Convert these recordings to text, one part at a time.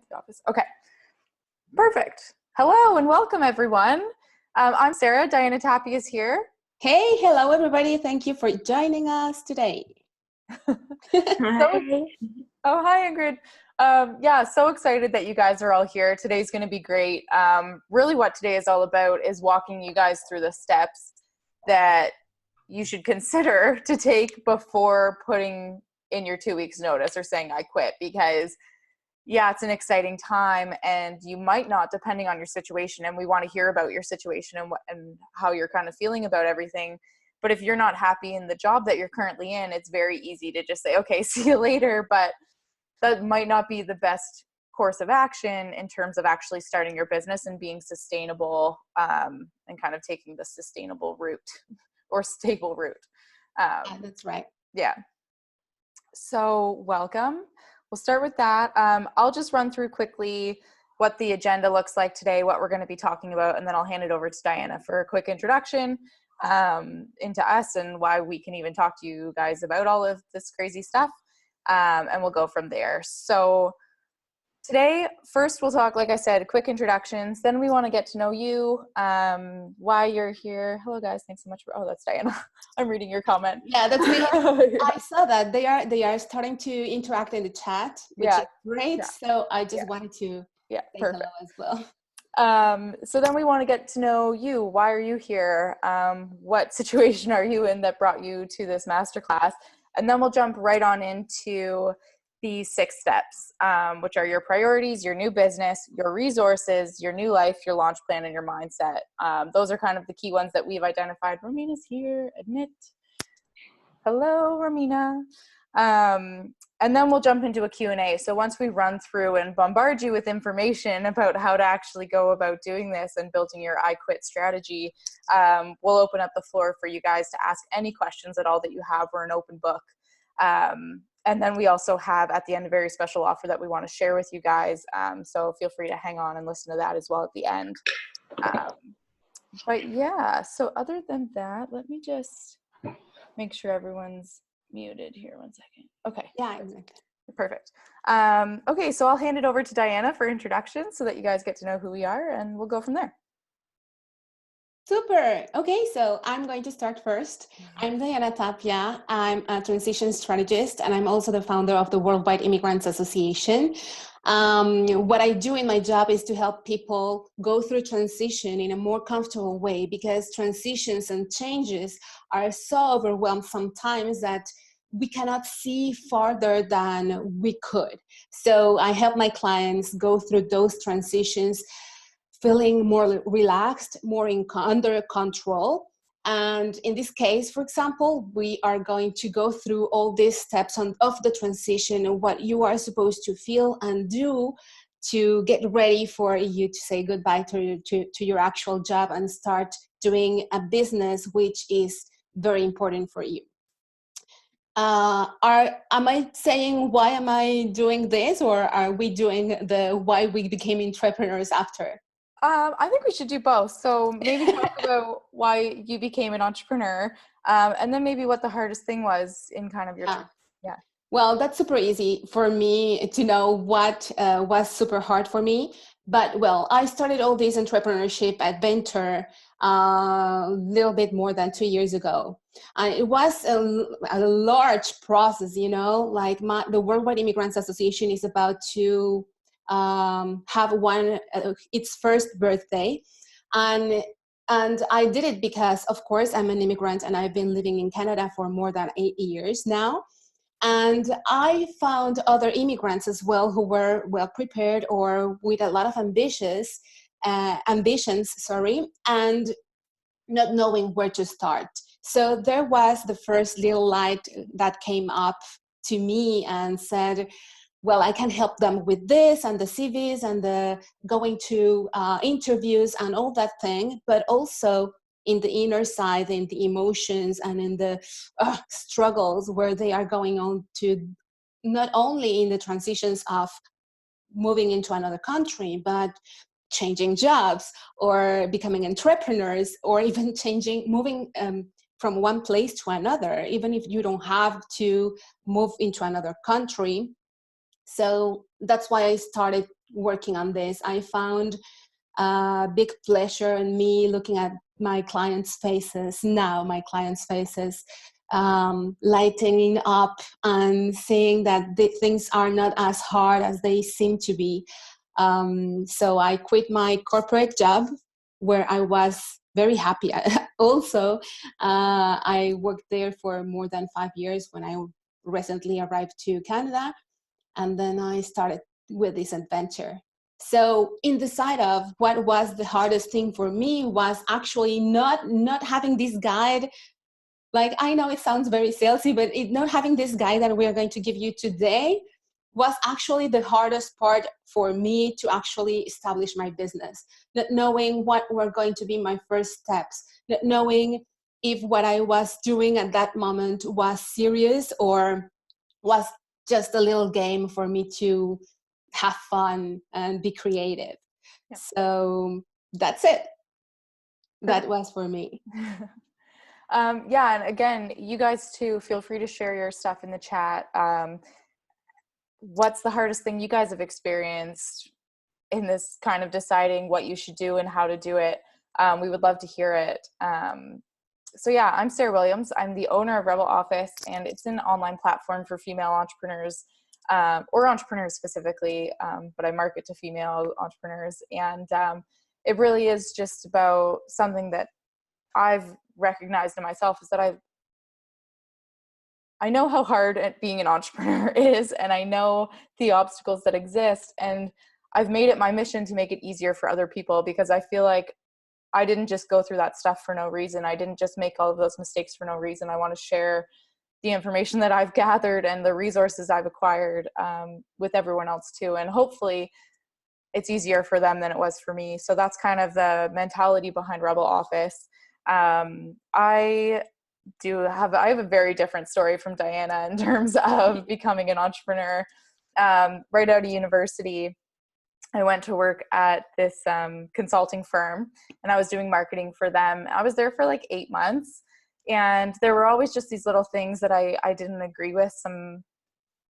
at the office. Okay, perfect. Hello and welcome everyone. I'm Sarah, Diana Tapia is here. Hey, hello everybody. Thank you for joining us today. Hi. Oh, hi Ingrid. Yeah, so excited that you guys are all here. Today's going to be great. Really what today is all about is walking you guys through the steps that you should consider to take before putting in your 2 weeks notice or saying I quit, because yeah, it's an exciting time and you might not, depending on your situation, and we want to hear about your situation and how you're kind of feeling about everything. But if you're not happy in the job that you're currently in, it's very easy to just say, okay, see you later. But that might not be the best course of action in terms of actually starting your business and being sustainable, and kind of taking the sustainable route or stable route. Yeah, that's right. Yeah. So welcome. We'll start with that. I'll just run through quickly what the agenda looks like today, what we're going to be talking about, and then I'll hand it over to Diana for a quick introduction into us and why we can even talk to you guys about all of this crazy stuff. And we'll go from there. So today, first we'll talk, like I said, quick introductions. Then we want to get to know you, why you're here. Hello guys, thanks so much for, oh, that's Diana. I'm reading your comment. Yeah, that's me. I saw that they are starting to interact in the chat, which is great. Yeah. So I just wanted to say perfect. hello as well. So then we want to get to know you. Why are you here? What situation are you in that brought you to this masterclass? And then we'll jump right on into the 6 steps, which are your priorities, your new business, your resources, your new life, your launch plan, and your mindset. Those are kind of the key ones that we've identified. Ramina's here, admit. Hello, Ramina. And then we'll jump into a Q&A. So once we run through and bombard you with information about how to actually go about doing this and building your I Quit strategy, we'll open up the floor for you guys to ask any questions at all that you have. We're an open book. And then we also have at the end a very special offer that we want to share with you guys. So feel free to hang on and listen to that as well at the end. But yeah, so other than that, let me just make sure everyone's muted here. 1 second. Okay. Yeah, exactly. Perfect. Okay, so I'll hand it over to Diana for introduction so that you guys get to know who we are, and we'll go from there. Super. Okay, so I'm going to start first. I'm Diana Tapia. I'm a transition strategist, and I'm also the founder of the Worldwide Immigrants Association. What I do in my job is to help people go through transition in a more comfortable way, because transitions and changes are so overwhelmed sometimes that we cannot see farther than we could. So I help my clients go through those transitions feeling more relaxed, more under control. And in this case, for example, we are going to go through all these steps of the transition and what you are supposed to feel and do to get ready for you to say goodbye to your actual job and start doing a business which is very important for you. Am I saying why am I doing this, or are we doing the why we became entrepreneurs after? I think we should do both. So maybe talk about why you became an entrepreneur, and then maybe what the hardest thing was in kind of your yeah. Well, that's super easy for me to know what was super hard for me. But well, I started all this entrepreneurship adventure a little bit more than 2 years ago. It was a large process, you know, like the Worldwide Immigrants Association is about to have its first birthday, and I did it because, of course, I'm an immigrant and I've been living in Canada for more than 8 years now. And I found other immigrants as well who were well prepared or with a lot of ambitions, and not knowing where to start. So there was the first little light that came up to me and said, well, I can help them with this and the CVs and the going to interviews and all that thing, but also in the inner side, in the emotions and in the struggles where they are going on to, not only in the transitions of moving into another country, but changing jobs or becoming entrepreneurs, or even moving from one place to another, even if you don't have to move into another country. So that's why I started working on this. I found big pleasure in me looking at my clients' faces, lightening up and seeing that the things are not as hard as they seem to be. So I quit my corporate job where I was very happy. Also, I worked there for more than 5 years when I recently arrived to Canada. And then I started with this adventure. So in the side of what was the hardest thing for me was actually not having this guide. Like, I know it sounds very salesy, but not having this guide that we're going to give you today was actually the hardest part for me to actually establish my business. Not knowing what were going to be my first steps, not knowing if what I was doing at that moment was serious or was just a little game for me to have fun and be creative. Yeah. So that's it. That was for me. Yeah, and again, you guys too, feel free to share your stuff in the chat. What's the hardest thing you guys have experienced in this kind of deciding what you should do and how to do it? We would love to hear it. So yeah, I'm Sarah Williams. I'm the owner of Rebel Office, and it's an online platform for female entrepreneurs, or entrepreneurs specifically, but I market to female entrepreneurs. And it really is just about something that I've recognized in myself, is that I know how hard being an entrepreneur is, and I know the obstacles that exist, and I've made it my mission to make it easier for other people, because I feel like I didn't just go through that stuff for no reason. I didn't just make all of those mistakes for no reason. I want to share the information that I've gathered and the resources I've acquired with everyone else too. And hopefully it's easier for them than it was for me. So that's kind of the mentality behind Rebel Office. I have a very different story from Diana in terms of becoming an entrepreneur. Right out of university, I went to work at this consulting firm, and I was doing marketing for them. I was there for like 8 months, and there were always just these little things that I didn't agree with, some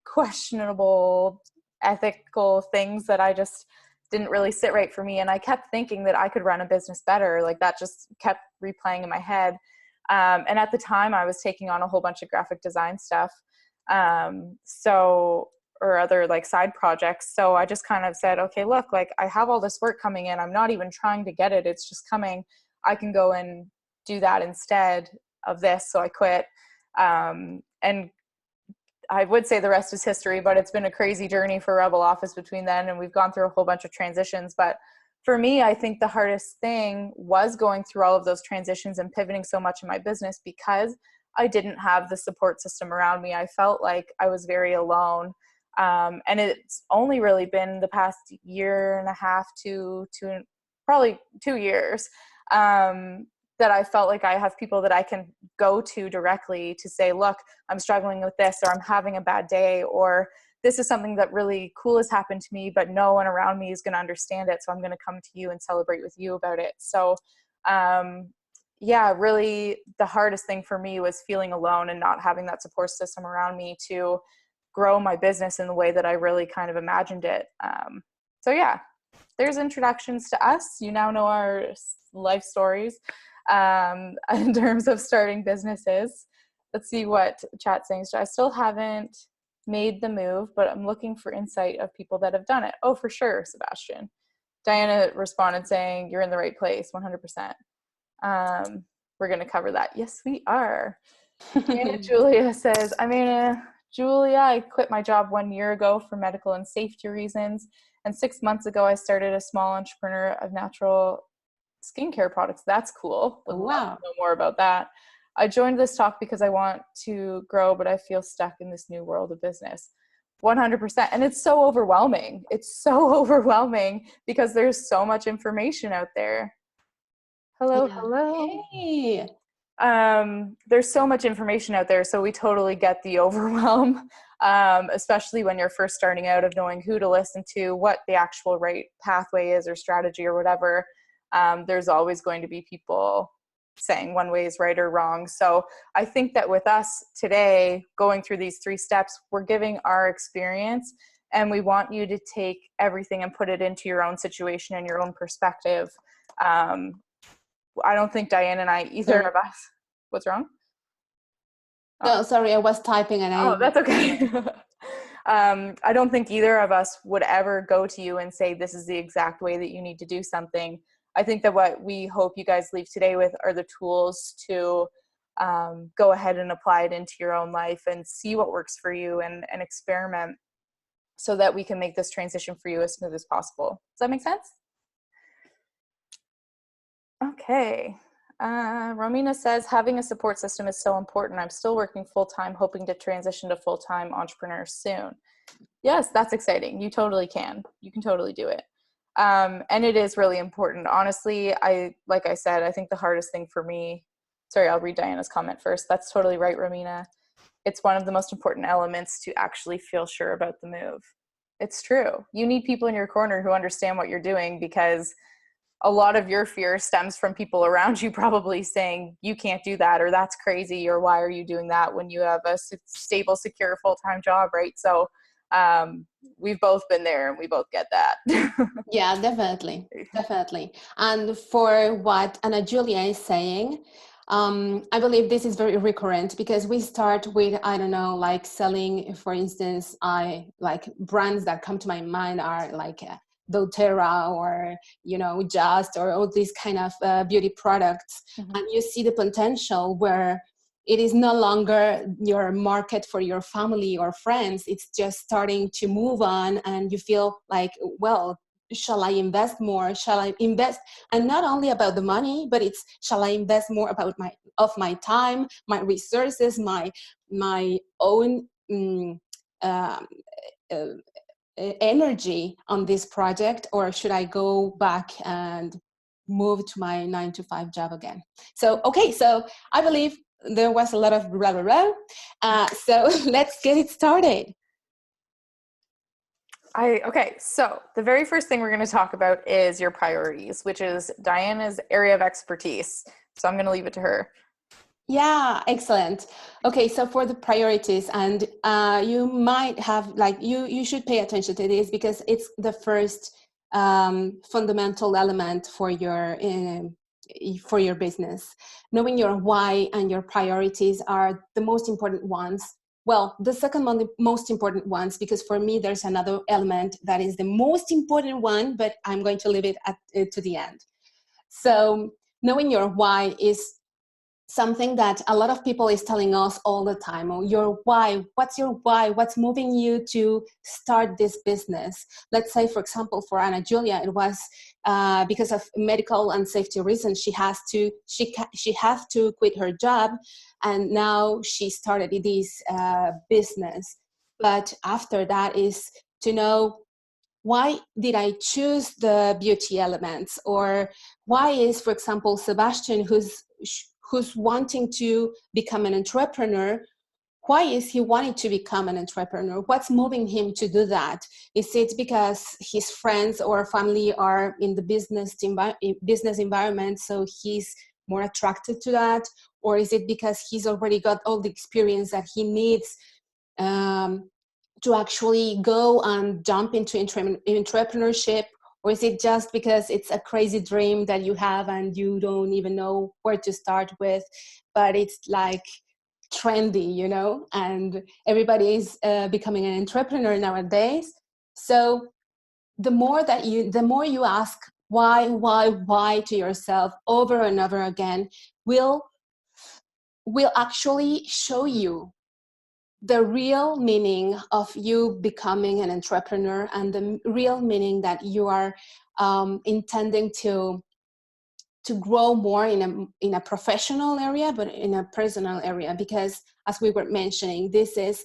questionable ethical things that I just didn't really sit right for me. And I kept thinking that I could run a business better. Like, that just kept replaying in my head. And at the time I was taking on a whole bunch of graphic design stuff. Or other like side projects. So I just kind of said, okay, look, like, I have all this work coming in. I'm not even trying to get it. It's just coming. I can go and do that instead of this. So I quit. And I would say the rest is history, but it's been a crazy journey for Rebel Office between then. And we've gone through a whole bunch of transitions. But for me, I think the hardest thing was going through all of those transitions and pivoting so much in my business, because I didn't have the support system around me. I felt like I was very alone. And it's only really been the past year and a half to probably 2 years, that I felt like I have people that I can go to directly to say, look, I'm struggling with this, or I'm having a bad day, or this is something that really cool has happened to me, but no one around me is going to understand it. So I'm going to come to you and celebrate with you about it. So, yeah, really the hardest thing for me was feeling alone and not having that support system around me to grow my business in the way that I really kind of imagined it. So yeah, there's introductions to us. You now know our life stories in terms of starting businesses. Let's see what chat's saying. So I still haven't made the move, but I'm looking for insight of people that have done it. Oh, for sure, Sebastian. Diana responded saying, you're in the right place, 100%. We're going to cover that. Yes, we are. And Julia says, Julia, I quit my job 1 year ago for medical and safety reasons. And 6 months ago, I started a small entrepreneur of natural skincare products. That's cool. Would love to know more about that. I joined this talk because I want to grow, but I feel stuck in this new world of business. 100%. And it's so overwhelming. It's so overwhelming because there's so much information out there. Hello. Hey. There's so much information out there, so we totally get the overwhelm, especially when you're first starting out, of knowing who to listen to, what the actual right pathway is or strategy or whatever. There's always going to be people saying one way is right or wrong. So I think that with us today, going through these 3 steps, we're giving our experience and we want you to take everything and put it into your own situation and your own perspective. I don't think Diane and I, either of us, what's wrong? No, sorry, I was typing and Oh, that's okay. I don't think either of us would ever go to you and say, this is the exact way that you need to do something. I think that what we hope you guys leave today with are the tools to go ahead and apply it into your own life and see what works for you and experiment so that we can make this transition for you as smooth as possible. Does that make sense? Okay. Romina says, having a support system is so important. I'm still working full-time, hoping to transition to full-time entrepreneur soon. Yes, that's exciting. You totally can. You can totally do it. And it is really important. Honestly, like I said, I think the hardest thing for me, sorry, I'll read Diana's comment first. That's totally right, Romina. It's one of the most important elements to actually feel sure about the move. It's true. You need people in your corner who understand what you're doing, because a lot of your fear stems from people around you probably saying, you can't do that, or that's crazy, or why are you doing that when you have a stable, secure, full-time job, right? So we've both been there and we both get that. Yeah, definitely. And for what Ana Julia is saying, I believe this is very recurrent, because we start with, I don't know, like selling, for instance, like brands that come to my mind are like doTERRA or, Just, or all these kind of beauty products. Mm-hmm. And you see the potential where it is no longer your market for your family or friends. It's just starting to move on, and you feel like, well, shall I invest more? Shall I invest? And not only about the money, but it's, shall I invest more about my time, my resources, my own energy on this project, or should I go back and move to my 9-to-5 job again? So, okay, so I believe there was a lot of blah, blah, blah. So let's get it started. Okay, so the very first thing we're going to talk about is your priorities, which is Diana's area of expertise. So I'm going to leave it to her. Yeah, excellent. Okay, so for the priorities, and you might have, like, you should pay attention to this, because it's the first fundamental element for your business. Knowing your why and your priorities are the most important ones. Well, the second one, the most important ones, because for me, there's another element that is the most important one, but I'm going to leave it to the end. So knowing your why is something that a lot of people is telling us all the time. Oh, your why, what's your why? What's moving you to start this business? Let's say, for example, for Ana Julia, it was because of medical and safety reasons. She has to quit her job, and now she started this business. But after that is to know, why did I choose the beauty elements? Or why is, for example, Sebastian, who's wanting to become an entrepreneur, why is he wanting to become an entrepreneur? What's moving him to do that? Is it because his friends or family are in the business environment, so he's more attracted to that? Or is it because he's already got all the experience that he needs to actually go and jump into entrepreneurship? Or is it just because it's a crazy dream that you have and you don't even know where to start with, but it's like trendy, and everybody is becoming an entrepreneur nowadays? So the more you ask why to yourself over and over again, will actually show you the real meaning of you becoming an entrepreneur, and the real meaning that you are intending to grow more in a professional area, but in a personal area. Because as we were mentioning, this is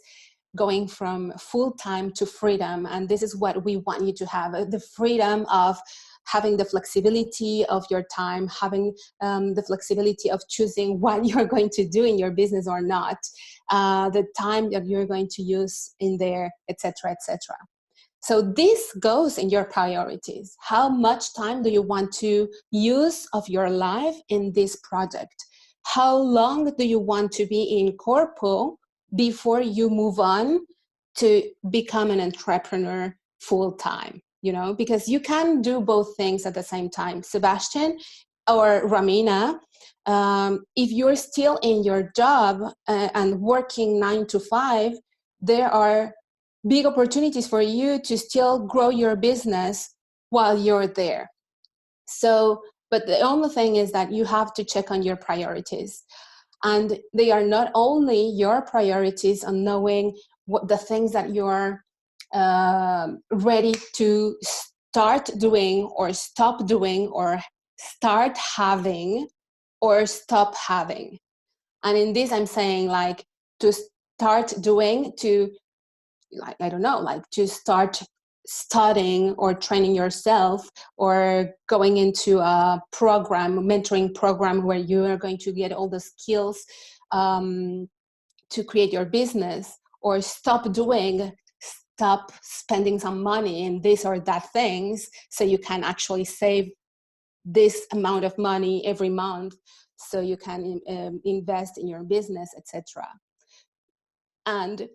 going from full-time to freedom, and this is what we want you to have, the freedom of having the flexibility of your time, having the flexibility of choosing what you're going to do in your business or not, the time that you're going to use in there, etc., etc. So this goes in your priorities. How much time do you want to use of your life in this project? How long do you want to be in corpo before you move on to become an entrepreneur full time, because you can do both things at the same time. Sebastian or Ramina, if you're still in your job and working 9 to 5, there are big opportunities for you to still grow your business while you're there. So, but the only thing is that you have to check on your priorities. And they are not only your priorities on knowing what the things that you're ready to start doing or stop doing or start having or stop having. And in this, I'm saying like to start doing, to like, I don't know, like to start studying or training yourself or going into a mentoring program where you are going to get all the skills to create your business, or stop spending some money in this or that things so you can actually save this amount of money every month so you can invest in your business, etc. And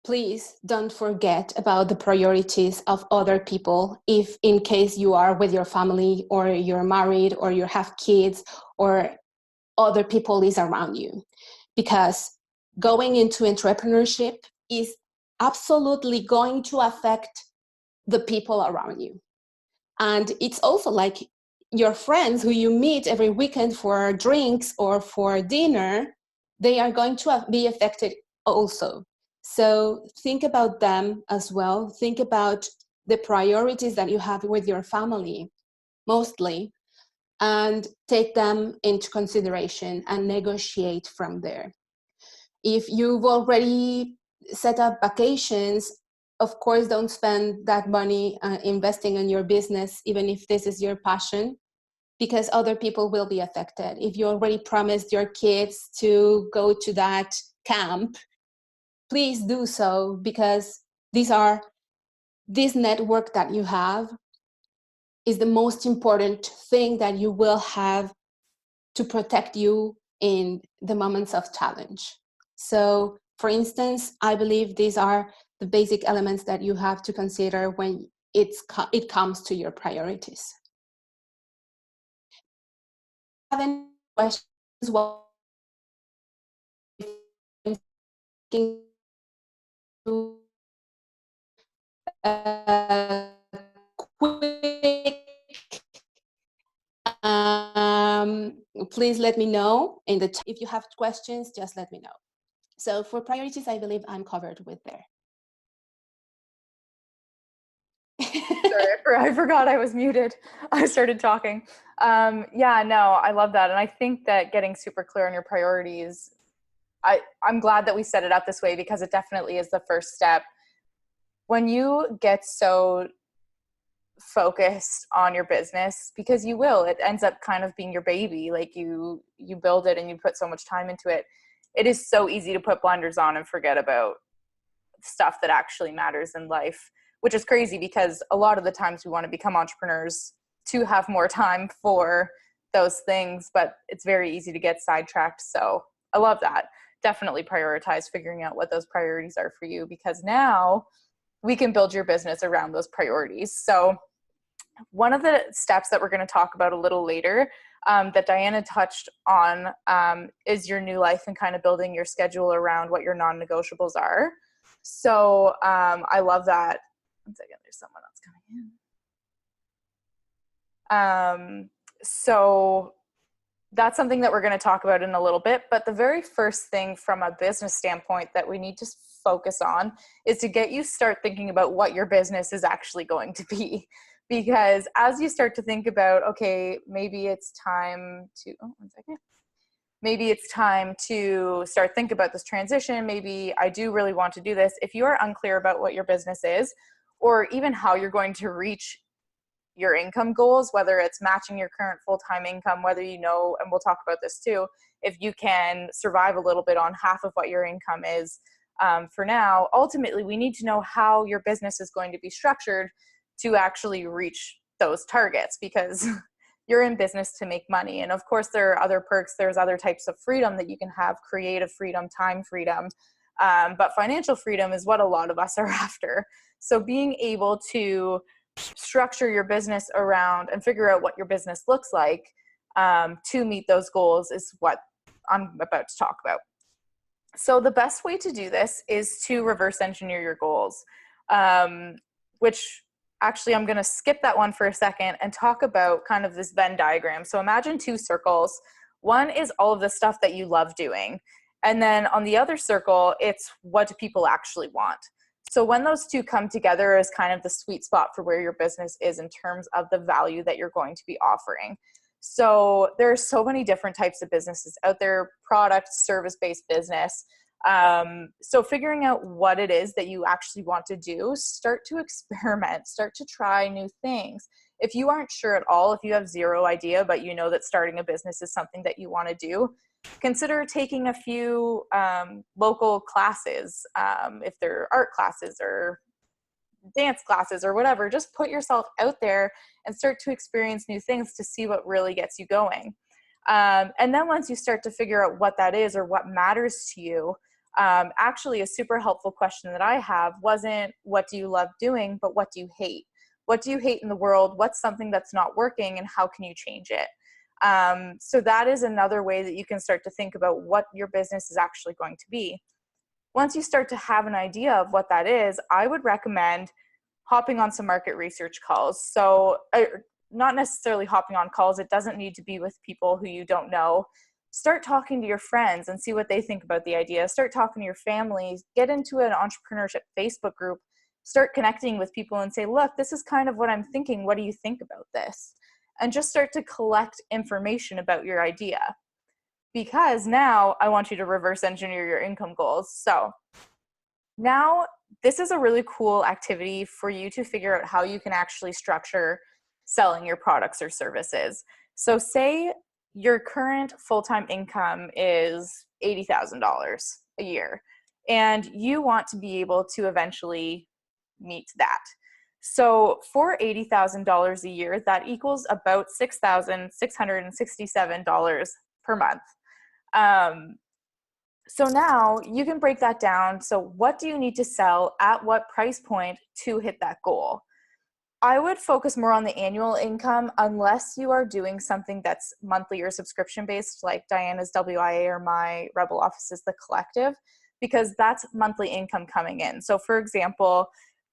please don't forget about the priorities of other people, if in case you are with your family or you're married or you have kids or other people is around you. Because going into entrepreneurship is absolutely going to affect the people around you. And it's also like your friends who you meet every weekend for drinks or for dinner, they are going to be affected also. So think about them as well. Think about the priorities that you have with your family, mostly, and take them into consideration and negotiate from there. If you've already set up vacations, of course, don't spend that money investing in your business, even if this is your passion, because other people will be affected. If you already promised your kids to go to that camp, please do so, because this network that you have is the most important thing that you will have to protect you in the moments of challenge. So, for instance, I believe these are the basic elements that you have to consider when it comes to your priorities. Have any questions while thinking quick, please let me know in the chat. If you have questions, just let me know. So for priorities, I believe I'm covered with there. Sorry, I forgot I was muted. I started talking. Yeah, no, I love that. And I think that getting super clear on your priorities, I'm glad that we set it up this way, because it definitely is the first step. When you get so focused on your business, because you will, it ends up kind of being your baby. Like you build it and you put so much time into it. It is so easy to put blinders on and forget about stuff that actually matters in life, which is crazy, because a lot of the times we want to become entrepreneurs to have more time for those things, but it's very easy to get sidetracked. So I love that. Definitely prioritize figuring out what those priorities are for you, because now we can build your business around those priorities. So one of the steps that we're going to talk about a little later, that Diana touched on, is your new life and kind of building your schedule around what your non-negotiables are. So I love that. One second, there's someone else coming in. So that's something that we're going to talk about in a little bit. But the very first thing from a business standpoint that we need to focus on is to get you start thinking about what your business is actually going to be. Because as you start to think about, okay, maybe it's time to, maybe it's time to start think about this transition. Maybe I do really want to do this. If you are unclear about what your business is, or even how you're going to reach your income goals, whether it's matching your current full-time income, whether you know, and we'll talk about this too, if you can survive a little bit on half of what your income is for now, ultimately we need to know how your business is going to be structured to actually reach those targets, because you're in business to make money. And of course there are other perks, there's other types of freedom that you can have, creative freedom, time freedom, But financial freedom is what a lot of us are after. So being able to structure your business around and figure out what your business looks like to meet those goals is what I'm about to talk about. So the best way to do this is to reverse engineer your goals, which actually I'm going to skip that one for a second and talk about kind of this Venn diagram. So imagine two circles. One is all of the stuff that you love doing. And then on the other circle, it's what do people actually want. So when those two come together is kind of the sweet spot for where your business is in terms of the value that you're going to be offering. So there are so many different types of businesses out there, product, service-based business. So figuring out what it is that you actually want to do, start to experiment, start to try new things. If you aren't sure at all, if you have zero idea, but you know that starting a business is something that you want to do, consider taking a few local classes, if they're art classes or dance classes or whatever. Just put yourself out there and start to experience new things to see what really gets you going. And then once you start to figure out what that is or what matters to you, actually a super helpful question that I have wasn't what do you love doing, but what do you hate? What do you hate in the world? What's something that's not working and how can you change it? So that is another way that you can start to think about what your business is actually going to be. Once you start to have an idea of what that is, I would recommend hopping on some market research calls. So not necessarily hopping on calls. It doesn't need to be with people who you don't know. Start talking to your friends and see what they think about the idea. Start talking to your family. Get into an entrepreneurship Facebook group. Start connecting with people and say, look, this is kind of what I'm thinking. What do you think about this? And just start to collect information about your idea. Because now I want you to reverse engineer your income goals. So now this is a really cool activity for you to figure out how you can actually structure selling your products or services. So say your current full-time income is $80,000 a year, and you want to be able to eventually meet that. So for $80,000 a year, that equals about $6,667 per month. So now you can break that down. So what do you need to sell at what price point to hit that goal? I would focus more on the annual income unless you are doing something that's monthly or subscription based, like Diana's WIA or my Rebel Office's The Collective, because that's monthly income coming in. So for example,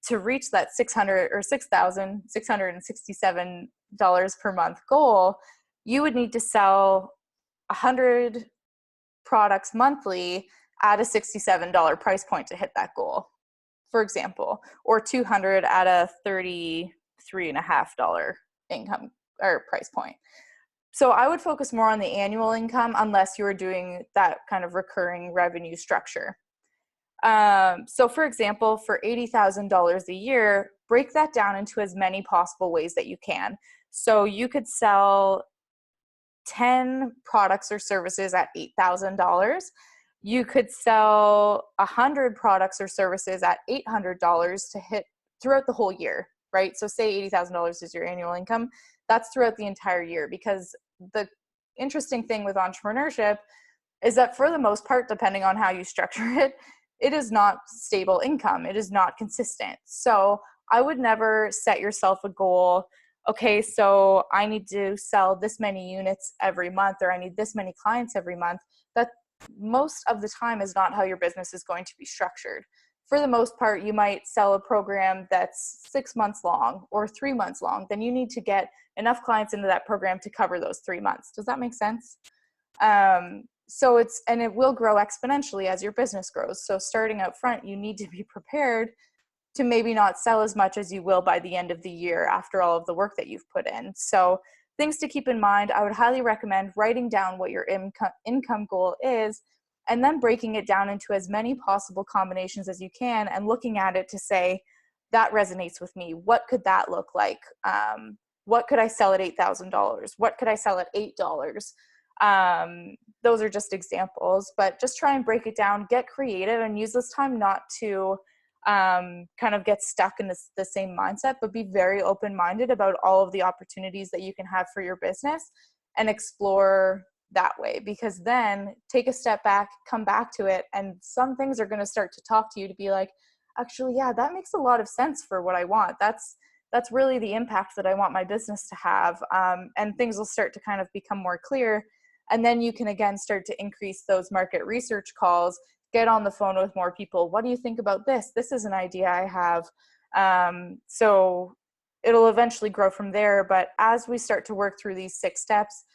to reach that $6,667 per month goal, you would need to sell 100 products monthly at a $67 price point to hit that goal, for example, or 200 at a $33.50 income or price point. So I would focus more on the annual income unless you are doing that kind of recurring revenue structure. So for example, for $80,000 a year, break that down into as many possible ways that you can. So you could sell 10 products or services at $8,000. You could sell 100 products or services at $800 to hit throughout the whole year, right? So say $80,000 is your annual income. That's throughout the entire year, because the interesting thing with entrepreneurship is that for the most part, depending on how you structure it, it is not stable income. It is not consistent. So I would never set yourself a goal, okay, so I need to sell this many units every month, or I need this many clients every month. That most of the time is not how your business is going to be structured. For the most part, you might sell a program that's 6 months long or 3 months long. Then you need to get enough clients into that program to cover those 3 months. Does that make sense? So it will grow exponentially as your business grows. So starting out front, you need to be prepared to maybe not sell as much as you will by the end of the year after all of the work that you've put in. So things to keep in mind, I would highly recommend writing down what your income goal is, and then breaking it down into as many possible combinations as you can and looking at it to say, that resonates with me. What could that look like? What could I sell at $8,000? What could I sell at $8? Those are just examples, but just try and break it down, get creative, and use this time not to kind of get stuck in the same mindset, but be very open-minded about all of the opportunities that you can have for your business and explore that way, because then take a step back, come back to it, and some things are going to start to talk to you to be like, actually, yeah, that makes a lot of sense for what I want. That's really the impact that I want my business to have. And things will start to kind of become more clear. And then you can again start to increase those market research calls, get on the phone with more people. What do you think about this? This is an idea I have. So it'll eventually grow from there. But as we start to work through these 6 steps,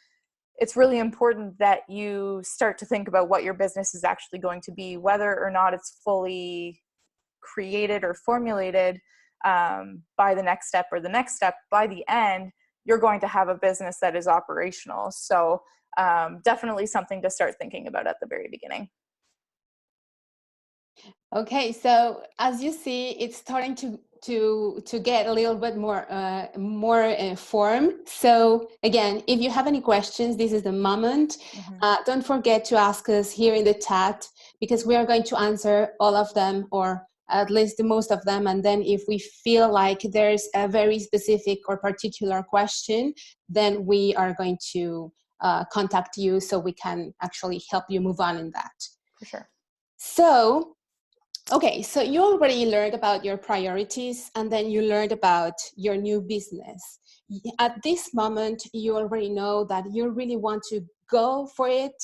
it's really important that you start to think about what your business is actually going to be, whether or not it's fully created or formulated by the next step or the next step. By the end, you're going to have a business that is operational. So definitely something to start thinking about at the very beginning. Okay, so as you see, it's starting to get a little bit more form. So again, if you have any questions, this is the moment. Don't forget to ask us here in the chat, because we are going to answer all of them, or at least the most of them. And then if we feel like there's a very specific or particular question, then we are going to contact you so we can actually help you move on in that. For sure. So, okay, so you already learned about your priorities, and then you learned about your new business. At this moment, you already know that you really want to go for it,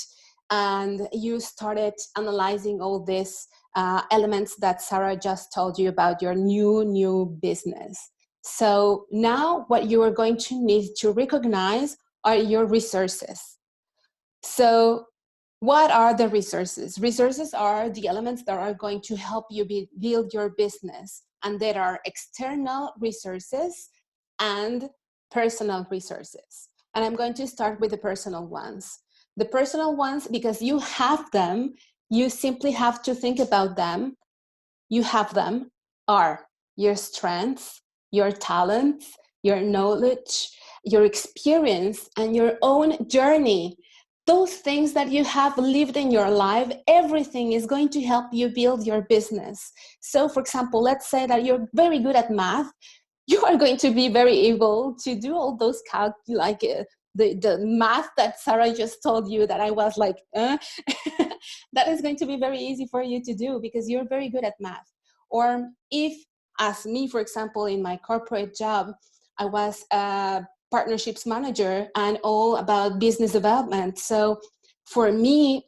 and you started analyzing all these elements that Sarah just told you about your new business. So now what you are going to need to recognize are your resources. So what are the resources? Resources are the elements that are going to help you build your business. And there are external resources and personal resources. And I'm going to start with the personal ones. The personal ones, because you have them, you simply have to think about them. You have them, are your strengths, your talents, your knowledge, your experience, and your own journey. Those things that you have lived in your life, everything is going to help you build your business. So for example, let's say that you're very good at math. You are going to be very able to do all those the math that Sarah just told you that I was like, that is going to be very easy for you to do because you're very good at math. Or if, as me, for example, in my corporate job, I was a partnerships manager and all about business development. So for me,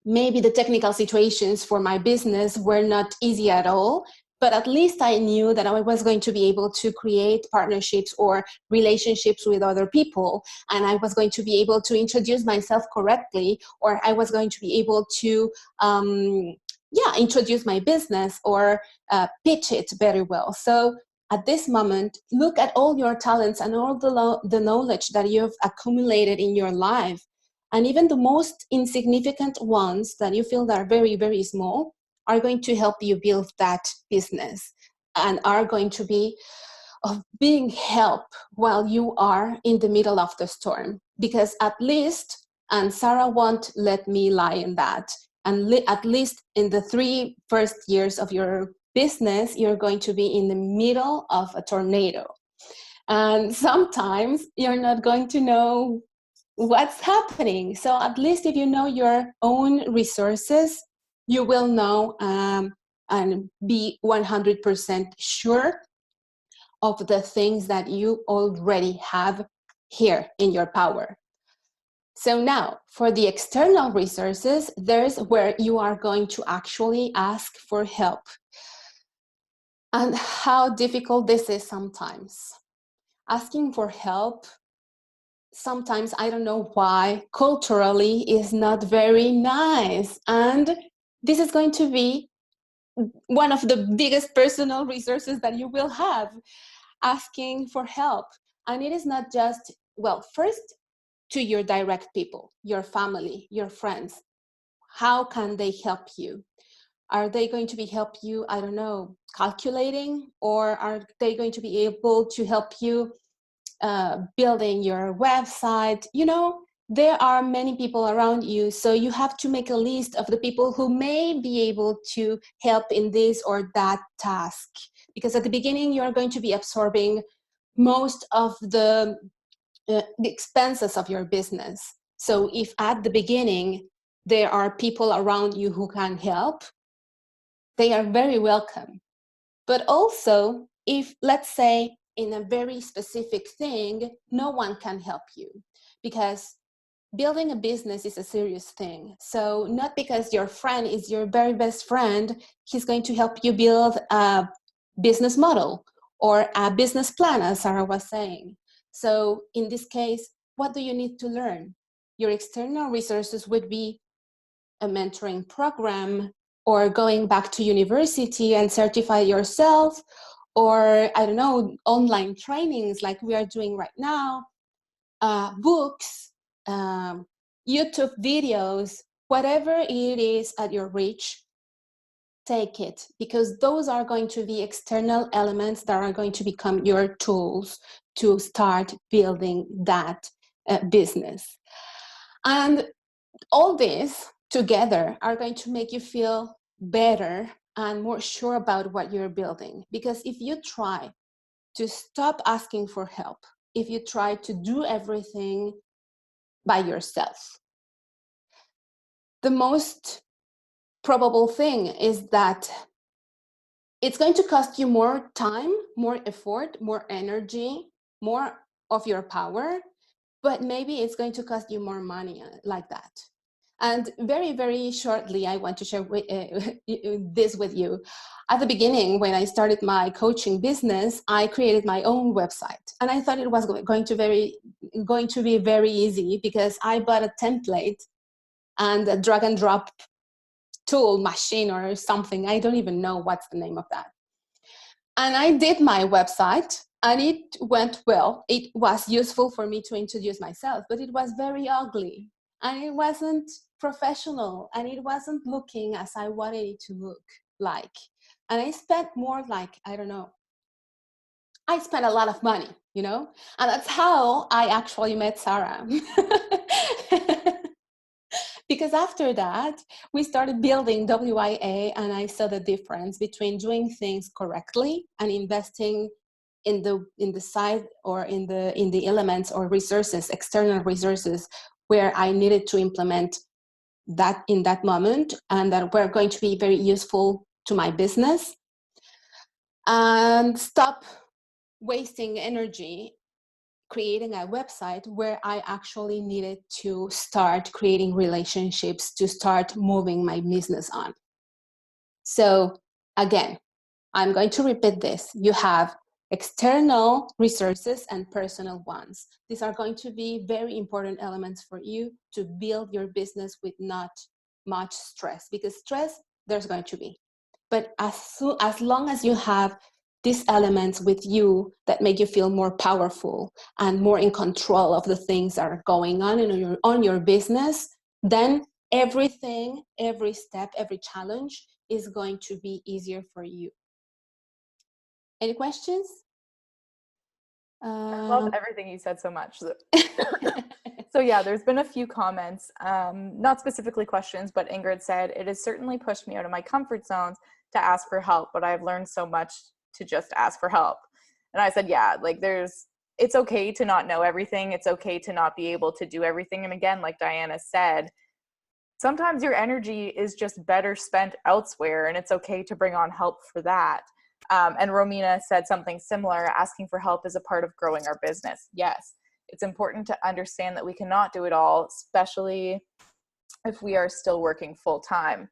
maybe the technical situations for my business were not easy at all, but at least I knew that I was going to be able to create partnerships or relationships with other people, and I was going to be able to introduce myself correctly, or I was going to be able to introduce my business or pitch it very well. So at this moment, look at all your talents and all the knowledge that you've accumulated in your life. And even the most insignificant ones that you feel that are very, very small are going to help you build that business and are going to be of being help while you are in the middle of the storm. Because at least, and Sarah won't let me lie in that, and at least in the 3 first years of your business, you're going to be in the middle of a tornado. And sometimes you're not going to know what's happening. So at least if you know your own resources, you will know and be 100% sure of the things that you already have here in your power. So now for the external resources, there's where you are going to actually ask for help. And how difficult this is sometimes. Asking for help, sometimes, I don't know why, culturally is not very nice. And this is going to be one of the biggest personal resources that you will have, asking for help. And it is not just, well, first to your direct people, your family, your friends. How can they help you? Are they going to be help you, I don't know, calculating? Or are they going to be able to help you building your website? You know, there are many people around you, so you have to make a list of the people who may be able to help in this or that task. Because at the beginning, you're going to be absorbing most of the expenses of your business. So if at the beginning there are people around you who can help, they are very welcome. But also, if, let's say, in a very specific thing, no one can help you, because building a business is a serious thing. So not because your friend is your very best friend, he's going to help you build a business model or a business plan, as Sarah was saying. So in this case, what do you need to learn? Your external resources would be a mentoring program, or going back to university and certify yourself, or I don't know, online trainings like we are doing right now, books, YouTube videos, whatever it is at your reach, take it, because those are going to be external elements that are going to become your tools to start building that business. And all this together are going to make you feel better and more sure about what you're building. Because if you try to stop asking for help, if you try to do everything by yourself, the most probable thing is that it's going to cost you more time, more effort, more energy, more of your power, but maybe it's going to cost you more money like that. And very, very shortly, I want to share this with you. At the beginning, when I started my coaching business, I created my own website. And I thought it was going to be very easy, because I bought a template and a drag and drop tool machine or something. I don't even know what's the name of that. And I did my website, and it went well. It was useful for me to introduce myself, but it was very ugly, and it wasn't professional, and it wasn't looking as I wanted it to look like. And I spent more, like, I don't know, I spent a lot of money, you know? And that's how I actually met Sarah. Because after that, we started building WIA, and I saw the difference between doing things correctly and investing in the side, or in the elements or resources, external resources, where I needed to implement that in that moment, and that were going to be very useful to my business, and stop wasting energy creating a website where I actually needed to start creating relationships to start moving my business on. So again, I'm going to repeat this. You have external resources and personal ones. These are going to be very important elements for you to build your business with not much stress, because stress there's going to be. But as long as you have these elements with you that make you feel more powerful and more in control of the things that are going on your business, then everything, every step, every challenge is going to be easier for you. Any questions? I love everything you said so much. So yeah, there's been a few comments, not specifically questions, but Ingrid said, it has certainly pushed me out of my comfort zones to ask for help, but I've learned so much to just ask for help. And I said, yeah, like it's okay to not know everything. It's okay to not be able to do everything. And again, like Diana said, sometimes your energy is just better spent elsewhere, and it's okay to bring on help for that. And Romina said something similar, asking for help is a part of growing our business. Yes, it's important to understand that we cannot do it all, especially if we are still working full time.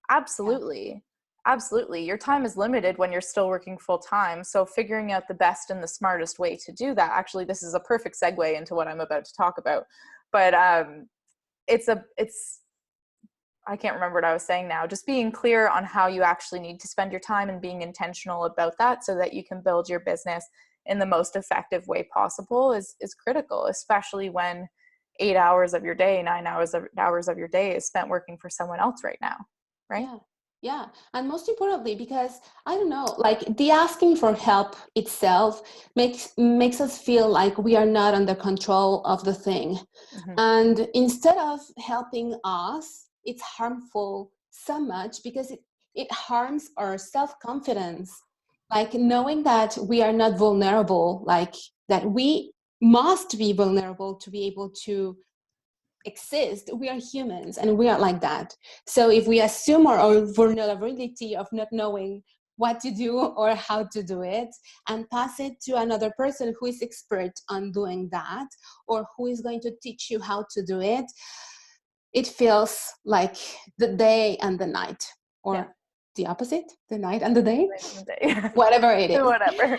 Absolutely. Yeah. Absolutely. Your time is limited when you're still working full time. So figuring out the best and the smartest way to do that, actually, this is a perfect segue into what I'm about to talk about. But I can't remember what I was saying now, just being clear on how you actually need to spend your time and being intentional about that so that you can build your business in the most effective way possible is critical, especially when 8 hours of your day, 9 hours of your day is spent working for someone else right now, right? Yeah. And most importantly, because I don't know, like the asking for help itself makes us feel like we are not under control of the thing. Mm-hmm. And instead of helping us, it's harmful so much, because it harms our self-confidence. Like knowing that we are not vulnerable, like that we must be vulnerable to be able to exist. We are humans and we are like that. So if we assume our vulnerability of not knowing what to do or how to do it and pass it to another person who is expert on doing that or who is going to teach you how to do it, it feels like the day and the night, or the opposite, the night and the day, whatever it is. Whatever.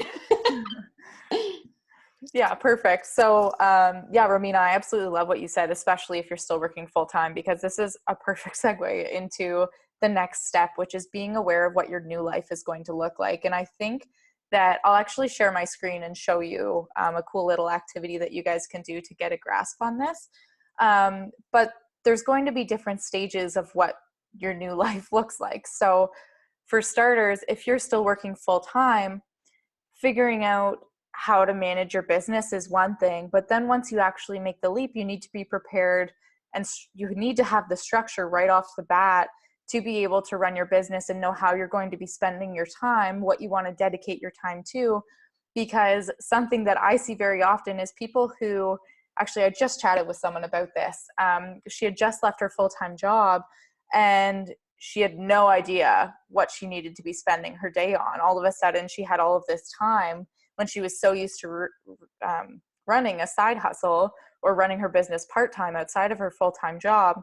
Yeah, perfect. So, yeah, Romina, I absolutely love what you said, especially if you're still working full time, because this is a perfect segue into the next step, which is being aware of what your new life is going to look like. And I think that I'll actually share my screen and show you a cool little activity that you guys can do to get a grasp on this. But there's going to be different stages of what your new life looks like. So for starters, if you're still working full time, figuring out how to manage your business is one thing, but then once you actually make the leap, you need to be prepared and you need to have the structure right off the bat to be able to run your business and know how you're going to be spending your time, what you want to dedicate your time to. Because something that I see very often is people who, actually I just chatted with someone about this. She had just left her full-time job and she had no idea what she needed to be spending her day on. All of a sudden she had all of this time when she was so used to running a side hustle or running her business part-time outside of her full-time job,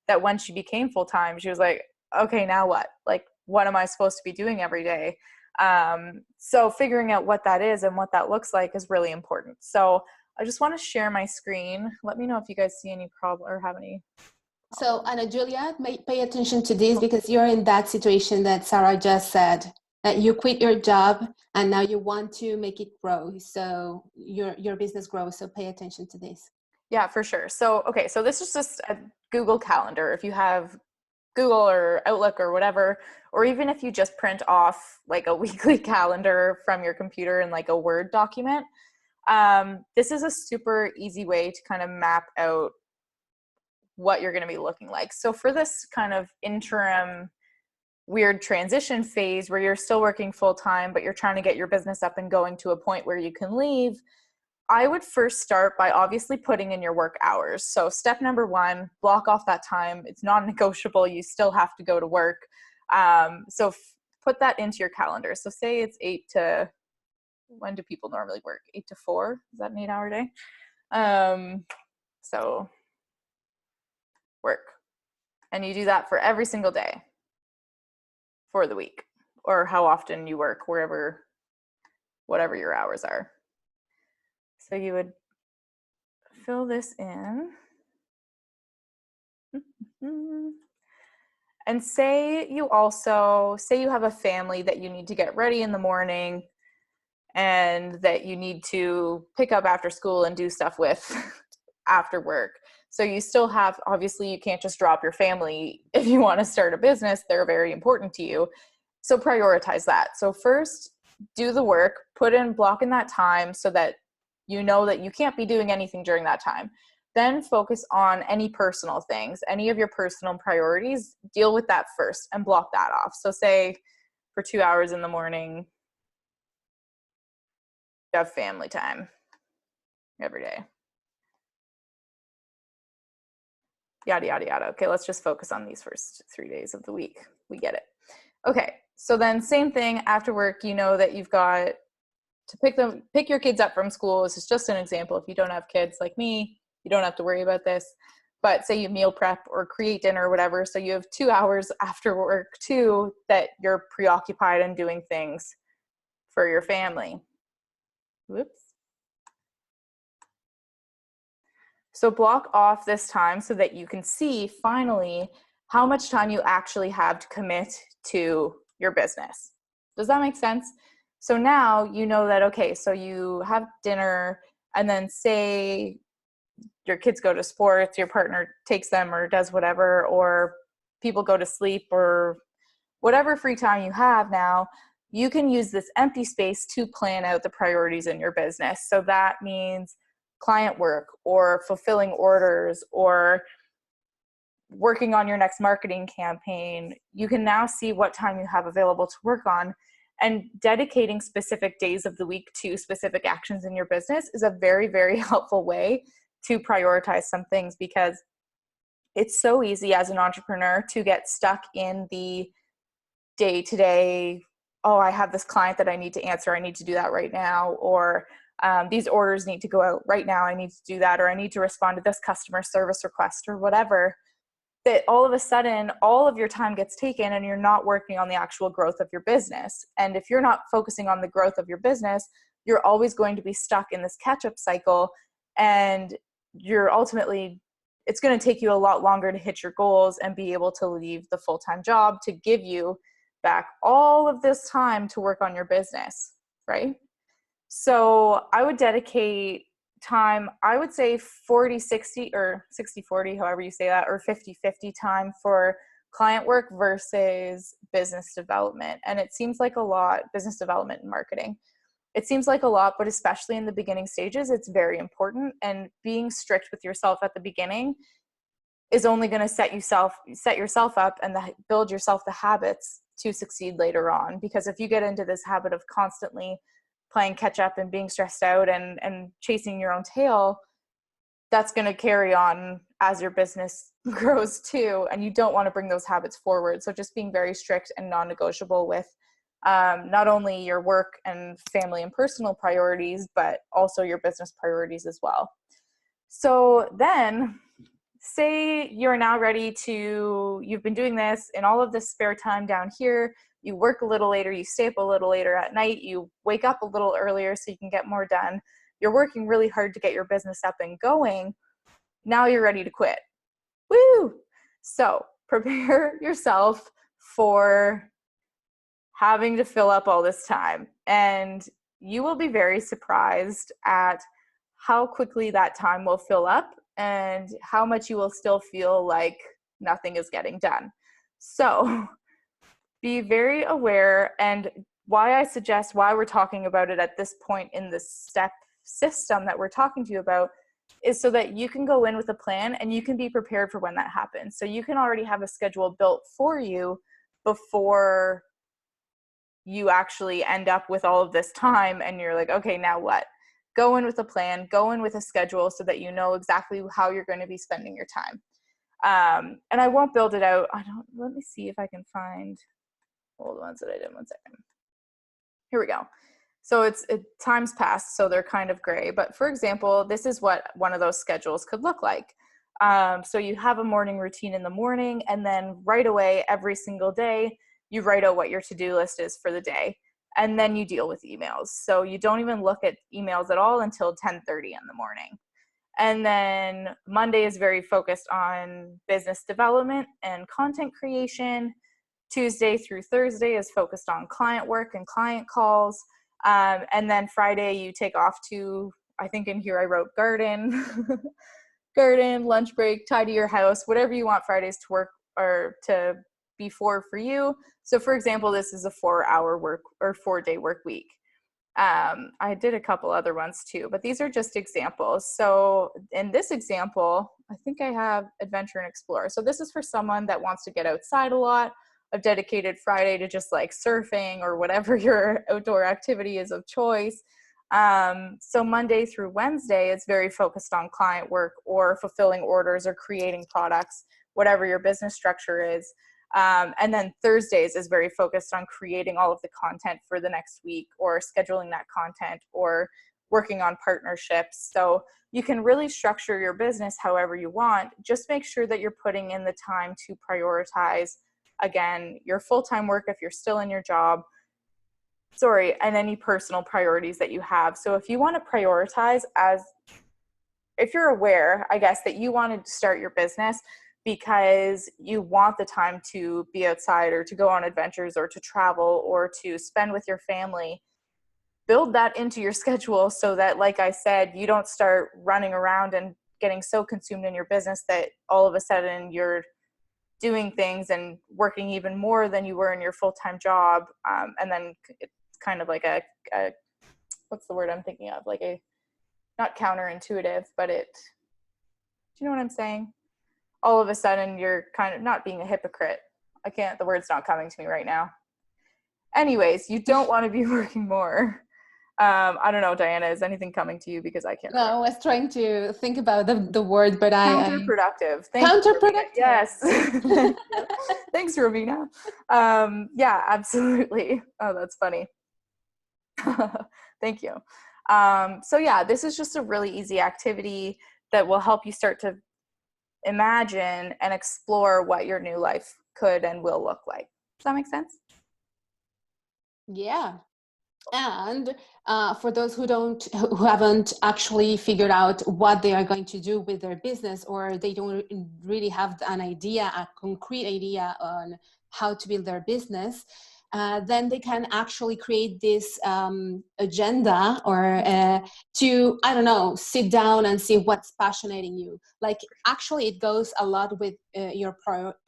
that when she became full-time, she was like, okay, now what? Like, what am I supposed to be doing every day? So figuring out what that is and what that looks like is really important. So I just want to share my screen. Let me know if you guys see any problem or have any. So Ana Julia, pay attention to this because you're in that situation that Sarah just said, that you quit your job and now you want to make it grow. So your business grows. So pay attention to this. Yeah, for sure. So, okay. So this is just a Google Calendar. If you have Google or Outlook or whatever, or even if you just print off like a weekly calendar from your computer in like a Word document, this is a super easy way to kind of map out what you're going to be looking like. So for this kind of interim weird transition phase where you're still working full time, but you're trying to get your business up and going to a point where you can leave, I would first start by obviously putting in your work hours. So step number one, block off that time. It's non-negotiable. You still have to go to work. So put that into your calendar. So say it's 8 to, when do people normally work? 8 to 4? Is that an 8-hour day? So work. And you do that for every single day for the week, or how often you work, wherever, whatever your hours are. So you would fill this in. And say you have a family that you need to get ready in the morning and that you need to pick up after school and do stuff with after work. So you still have, obviously you can't just drop your family if you want to start a business. They're very important to you. So prioritize that. So first, do the work, block in that time so that you know that you can't be doing anything during that time. Then focus on any personal things, any of your personal priorities, deal with that first and block that off. So say for 2 hours in the morning, you have family time every day. Yada, yada, yada. Okay, let's just focus on these first 3 days of the week. We get it. Okay, so then same thing after work, you know that you've got to pick your kids up from school. This is just an example. If you don't have kids like me, you don't have to worry about this. But say you meal prep or create dinner or whatever. So you have 2 hours after work too that you're preoccupied and doing things for your family. Whoops. So block off this time so that you can see finally how much time you actually have to commit to your business. Does that make sense? So now you know that, okay, so you have dinner and then say your kids go to sports, your partner takes them or does whatever, or people go to sleep or whatever free time you have now, you can use this empty space to plan out the priorities in your business. So that means client work or fulfilling orders or working on your next marketing campaign. You can now see what time you have available to work on, and dedicating specific days of the week to specific actions in your business is a very, very helpful way to prioritize some things, because it's so easy as an entrepreneur to get stuck in the day-to-day, oh, I have this client that I need to answer, I need to do that right now, or these orders need to go out right now, I need to do that, or I need to respond to this customer service request or whatever, that all of a sudden all of your time gets taken and you're not working on the actual growth of your business. And if you're not focusing on the growth of your business, you're always going to be stuck in this catch-up cycle, and you're ultimately, it's going to take you a lot longer to hit your goals and be able to leave the full-time job to give you back all of this time to work on your business, right? So I would dedicate time, I would say 40-60 or 60-40, however you say that, or 50-50 time for client work versus business development. And it seems like a lot, business development and marketing. It seems like a lot, but especially in the beginning stages, it's very important. And being strict with yourself at the beginning is only going to set yourself up and build yourself the habits to succeed later on. Because if you get into this habit of constantly playing catch up and being stressed out and chasing your own tail, that's going to carry on as your business grows too. And you don't want to bring those habits forward. So just being very strict and non-negotiable with not only your work and family and personal priorities, but also your business priorities as well. So then say you're now ready to, you've been doing this in all of this spare time down here, you work a little later, you stay up a little later at night, you wake up a little earlier so you can get more done. You're working really hard to get your business up and going. Now you're ready to quit. Woo! So prepare yourself for having to fill up all this time. And you will be very surprised at how quickly that time will fill up and how much you will still feel like nothing is getting done. So be very aware, and why we're talking about it at this point in the step system that we're talking to you about is so that you can go in with a plan and you can be prepared for when that happens. So you can already have a schedule built for you before you actually end up with all of this time and you're like, okay, now what? Go in with a plan, go in with a schedule so that you know exactly how you're going to be spending your time. And I won't build it out. Let me see if I can find all the ones that I did. 1 second. Here we go. So time's passed, so they're kind of gray. But for example, this is what one of those schedules could look like. So you have a morning routine in the morning, and then right away, every single day, you write out what your to-do list is for the day. And then you deal with emails. So you don't even look at emails at all until 10:30 in the morning. And then Monday is very focused on business development and content creation. Tuesday through Thursday is focused on client work and client calls. And then Friday you take off to, I think in here I wrote garden, garden, lunch break, tidy your house, whatever you want Fridays to work or to be for you. So for example, this is a 4-day work week. I did a couple other ones too, but these are just examples. So in this example, I think I have adventure and explore. So this is for someone that wants to get outside a lot. I've dedicated Friday to just like surfing or whatever your outdoor activity is of choice. So Monday through Wednesday, it's very focused on client work or fulfilling orders or creating products, whatever your business structure is. And then Thursdays is very focused on creating all of the content for the next week or scheduling that content or working on partnerships. So you can really structure your business however you want. Just make sure that you're putting in the time to prioritize, again, your full-time work if you're still in your job, and any personal priorities that you have. So if you want to prioritize, if you're aware, I guess, that you wanted to start your business because you want the time to be outside or to go on adventures or to travel or to spend with your family, build that into your schedule so that, like I said, you don't start running around and getting so consumed in your business that all of a sudden you're doing things and working even more than you were in your full-time job. And then it's kind of like a what's the word I'm thinking of? Like not counterintuitive, but do you know what I'm saying? All of a sudden you're kind of not being a hypocrite. The word's not coming to me right now. Anyways, you don't want to be working more I don't know, Diana, is anything coming to you? Because I can't No, I remember. was trying to think about the word, but I Counterproductive. Thank you, Ravina. counterproductive. Yes. Thank you. Thanks, Ravina. Yeah, absolutely. Oh, that's funny. Thank you. So yeah, this is just a really easy activity that will help you start to imagine and explore what your new life could and will look like. Does that make sense? Yeah. And for those who haven't actually figured out what they are going to do with their business, or they don't really have an idea, a concrete idea on how to build their business, then they can actually create this agenda, or to, I don't know, sit down and see what's passionating you. Like, actually, it goes a lot with your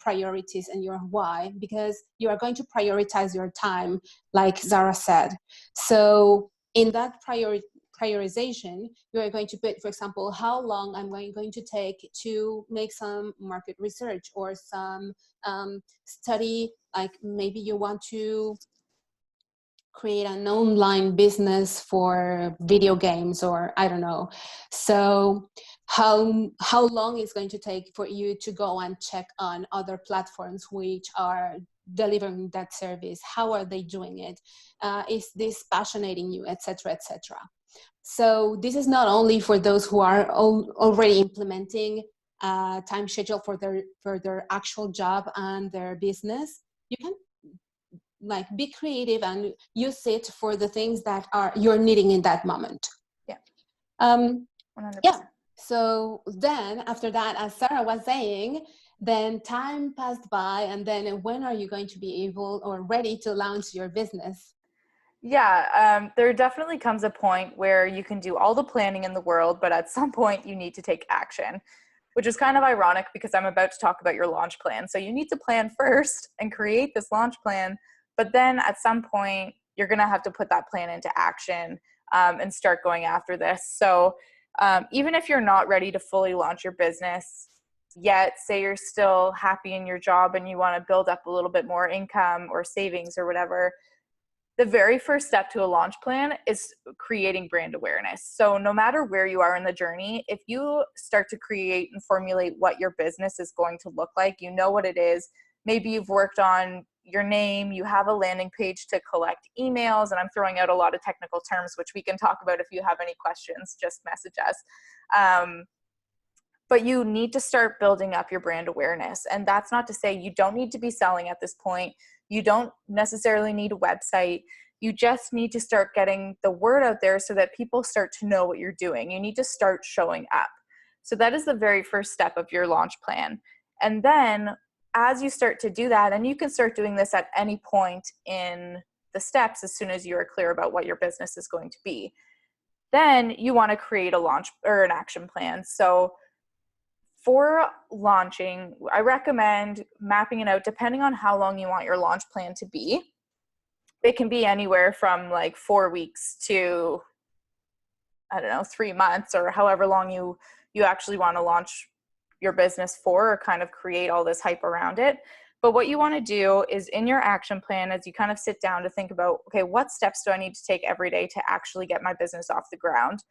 priorities and your why, because you are going to prioritize your time, like Zara said. So in that prioritization, you are going to put, for example, how long I'm going to take to make some market research, or some study, like maybe you want to create an online business for video games, or I don't know. So how long is going to take for you to go and check on other platforms which are delivering that service? How are they doing it? Is this passionating you, etc., etc.? So this is not only for those who are already implementing a time schedule for their actual job and their business. You can, like, be creative and use it for the things that are you're needing in that moment. Yeah. Um, 100%. yeah. So then after that, as Sarah was saying, then time passed by, and then when are you going to be able or ready to launch your business? Yeah, there definitely comes a point where you can do all the planning in the world, but at some point you need to take action, which is kind of ironic because I'm about to talk about your launch plan. So you need to plan first and create this launch plan, but then at some point you're going to have to put that plan into action, and start going after this. So even if you're not ready to fully launch your business yet, say you're still happy in your job and you want to build up a little bit more income or savings or whatever, the very first step to a launch plan is creating brand awareness. So no matter where you are in the journey, if you start to create and formulate what your business is going to look like, you know what it is. Maybe you've worked on your name, you have a landing page to collect emails, and I'm throwing out a lot of technical terms, which we can talk about. If you have any questions, just message us. But you need to start building up your brand awareness. And that's not to say you don't need to be selling at this point. You don't necessarily need a website. You just need to start getting the word out there so that people start to know what you're doing. You need to start showing up. So that is the very first step of your launch plan. And then as you start to do that, and you can start doing this at any point in the steps as soon as you are clear about what your business is going to be, then you want to create a launch or an action plan. So for launching, I recommend mapping it out depending on how long you want your launch plan to be. It can be anywhere from like 4 weeks to, I don't know, 3 months, or however long you actually want to launch your business for, or kind of create all this hype around it. But what you want to do is in your action plan, as you kind of sit down to think about, okay, what steps do I need to take every day to actually get my business off the ground?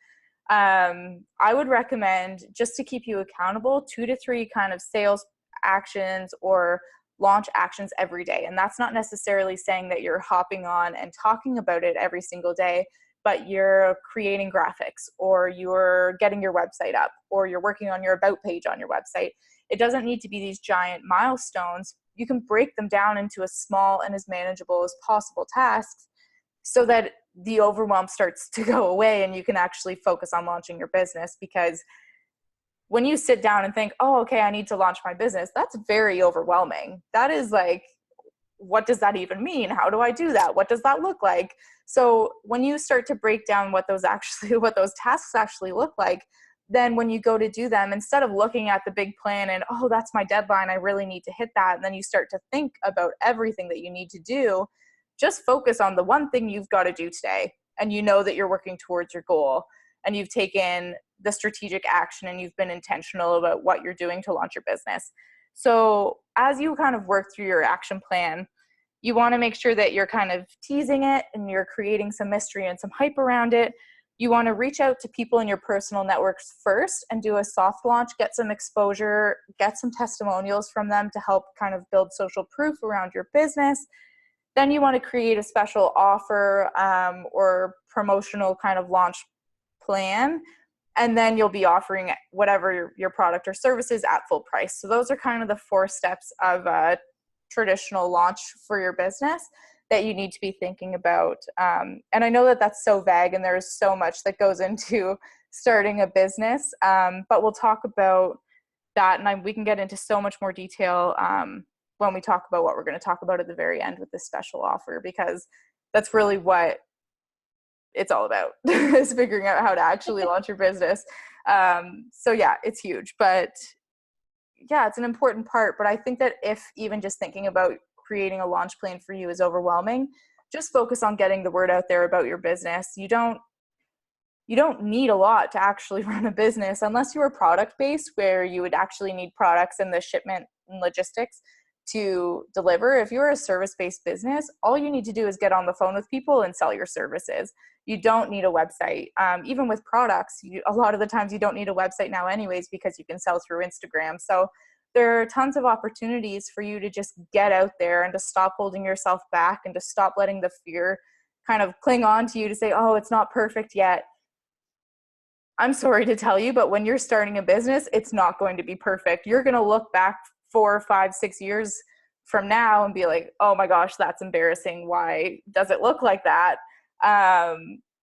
I would recommend, just to keep you accountable, 2 to 3 kind of sales actions or launch actions every day. And that's not necessarily saying that you're hopping on and talking about it every single day, but you're creating graphics, or you're getting your website up, or you're working on your about page on your website. It doesn't need to be these giant milestones. You can break them down into as small and as manageable as possible tasks, so that the overwhelm starts to go away and you can actually focus on launching your business. Because when you sit down and think, oh, okay, I need to launch my business, that's very overwhelming. That is like, what does that even mean? How do I do that? What does that look like? So when you start to break down what those tasks actually look like, then when you go to do them, instead of looking at the big plan and, oh, that's my deadline, I really need to hit that, and then you start to think about everything that you need to do, just focus on the one thing you've got to do today. And you know that you're working towards your goal, and you've taken the strategic action, and you've been intentional about what you're doing to launch your business. So as you kind of work through your action plan, you want to make sure that you're kind of teasing it and you're creating some mystery and some hype around it. You want to reach out to people in your personal networks first and do a soft launch, get some exposure, get some testimonials from them to help kind of build social proof around your business. Then you want to create a special offer or promotional kind of launch plan. And then you'll be offering whatever your product or service is at full price. So those are kind of the 4 steps of a traditional launch for your business that you need to be thinking about. And I know that that's so vague and there's so much that goes into starting a business, but we'll talk about that, and we can get into so much more detail when we talk about what we're going to talk about at the very end with this special offer, because that's really what it's all about is figuring out how to actually launch your business. So yeah, it's huge, but yeah, it's an important part. But I think that if even just thinking about creating a launch plan for you is overwhelming, just focus on getting the word out there about your business. You don't need a lot to actually run a business unless you are product based, where you would actually need products and the shipment and logistics to deliver. If you're a service-based business, all you need to do is get on the phone with people and sell your services. You don't need a website. Even with products, a lot of the times you don't need a website now anyways, because you can sell through Instagram. So there are tons of opportunities for you to just get out there and to stop holding yourself back and to stop letting the fear kind of cling on to you to say, oh, it's not perfect yet. I'm sorry to tell you, but when you're starting a business, it's not going to be perfect. You're going to look back 4, 5, 6 years from now and be like, oh my gosh, that's embarrassing. Why does it look like that?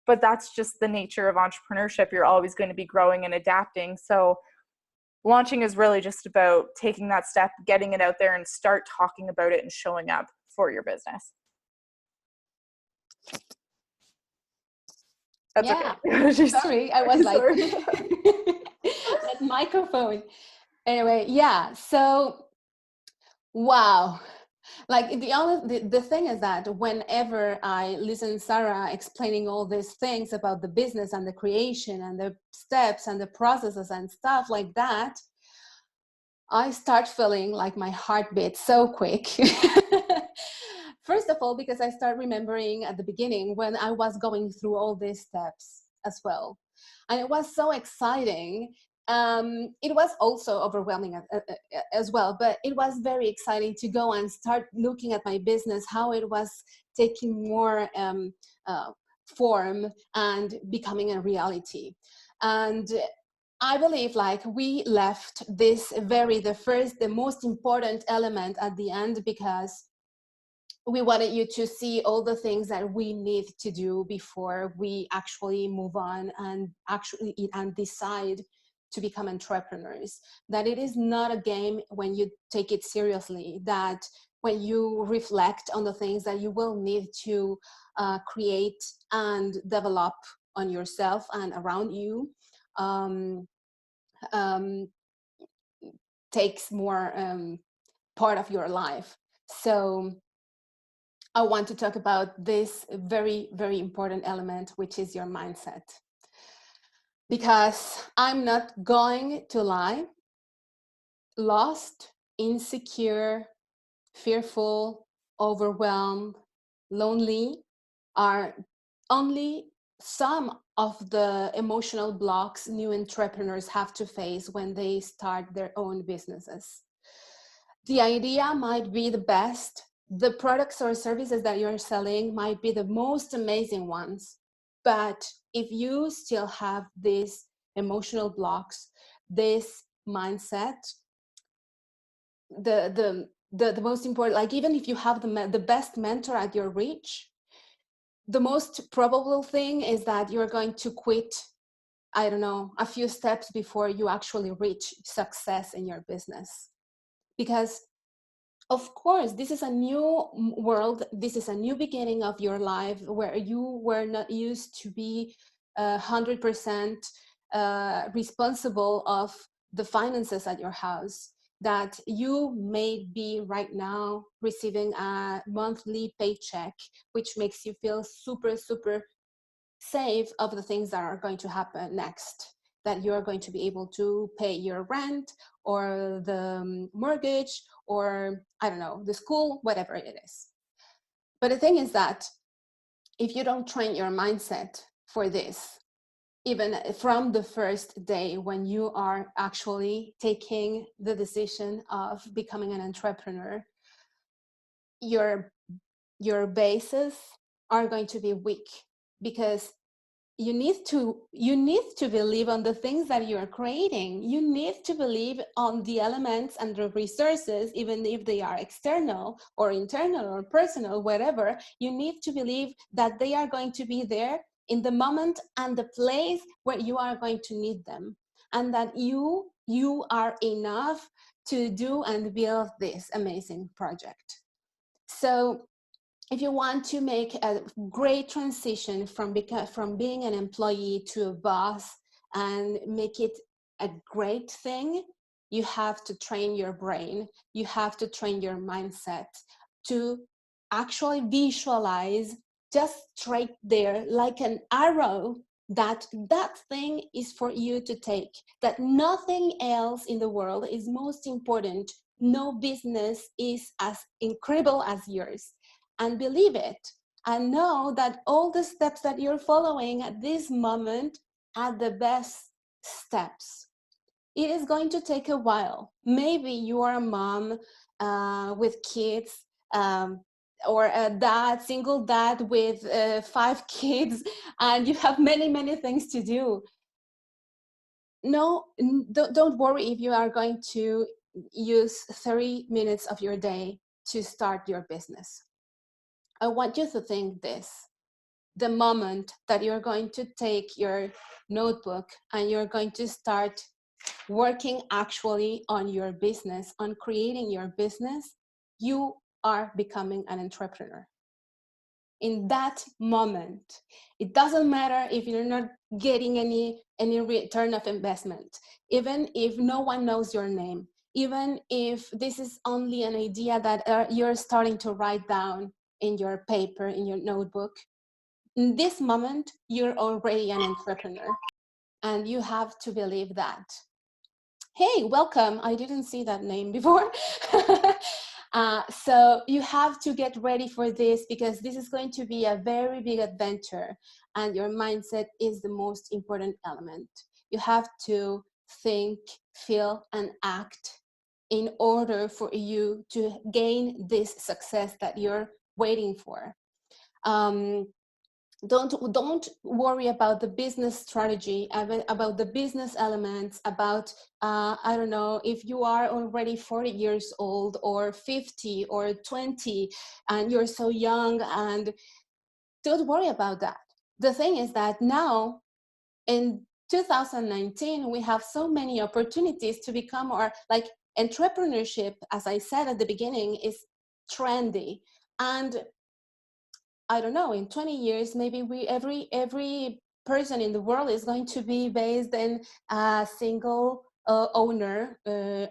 But that's just the nature of entrepreneurship. You're always going to be growing and adapting. So launching is really just about taking that step, getting it out there, and start talking about it and showing up for your business. That's yeah. okay. Sorry, I was like that microphone. Anyway, yeah. So, wow. Like the thing is that whenever I listen to Sarah explaining all these things about the business and the creation and the steps and the processes and stuff like that, I start feeling like my heart beats so quick. First of all, because I start remembering at the beginning when I was going through all these steps as well. And it was so exciting. It was also overwhelming as well, but it was very exciting to go and start looking at my business, how it was taking more form and becoming a reality. And I believe like we left the most important element at the end, because we wanted you to see all the things that we need to do before we actually move on and decide to become entrepreneurs. That it is not a game when you take it seriously, that when you reflect on the things that you will need to create and develop on yourself and around you, takes more part of your life. So I want to talk about this very, very important element, which is your mindset. Because I'm not going to lie, lost, insecure, fearful, overwhelmed, lonely are only some of the emotional blocks new entrepreneurs have to face when they start their own businesses. The idea might be the best. The products or services that you're selling might be the most amazing ones. But if you still have these emotional blocks, this mindset, the most important, like even if you have the best mentor at your reach, the most probable thing is that you're going to quit, I don't know, a few steps before you actually reach success in your business. Because of course, this is a new world. This is a new beginning of your life where you were not used to be 100% responsible of the finances at your house, that you may be right now receiving a monthly paycheck, which makes you feel super, super safe of the things that are going to happen next, that you're going to be able to pay your rent or the mortgage or I don't know, the school, whatever it is. But the thing is that if you don't train your mindset for this, even from the first day when you are actually taking the decision of becoming an entrepreneur, your bases are going to be weak, because you need to believe on the things that you're creating. You need to believe on the elements and the resources, even if they are external or internal or personal, whatever. You need to believe that they are going to be there in the moment and the place where you are going to need them, and that you are enough to do and build this amazing project. So if you want to make a great transition from being an employee to a boss and make it a great thing, you have to train your brain. You have to train your mindset to actually visualize just straight there, like an arrow, that thing is for you to take, that nothing else in the world is most important. No business is as incredible as yours. And believe it, and know that all the steps that you're following at this moment are the best steps. It is going to take a while. Maybe you are a mom with kids, or a dad, single dad with 5 kids, and you have many, many things to do. No, don't worry if you are going to use 30 minutes of your day to start your business. I want you to think this: the moment that you're going to take your notebook and you're going to start working actually on your business, on creating your business, you are becoming an entrepreneur. In that moment, it doesn't matter if you're not getting any return of investment, even if no one knows your name, even if this is only an idea that you're starting to write down in your paper, in your notebook. In this moment, you're already an entrepreneur, and you have to believe that. Hey, welcome. I didn't see that name before. So you have to get ready for this, because this is going to be a very big adventure, and your mindset is the most important element. You have to think, feel, and act in order for you to gain this success that you're waiting for. Don't worry about the business strategy, about the business elements, about I don't know if you are already 40 years old or 50 or 20 and you're so young, and don't worry about that. The thing is that now in 2019 we have so many opportunities to become, or like, entrepreneurship, as I said at the beginning, is trendy. And I don't know, in 20 years, maybe every person in the world is going to be based in a single owner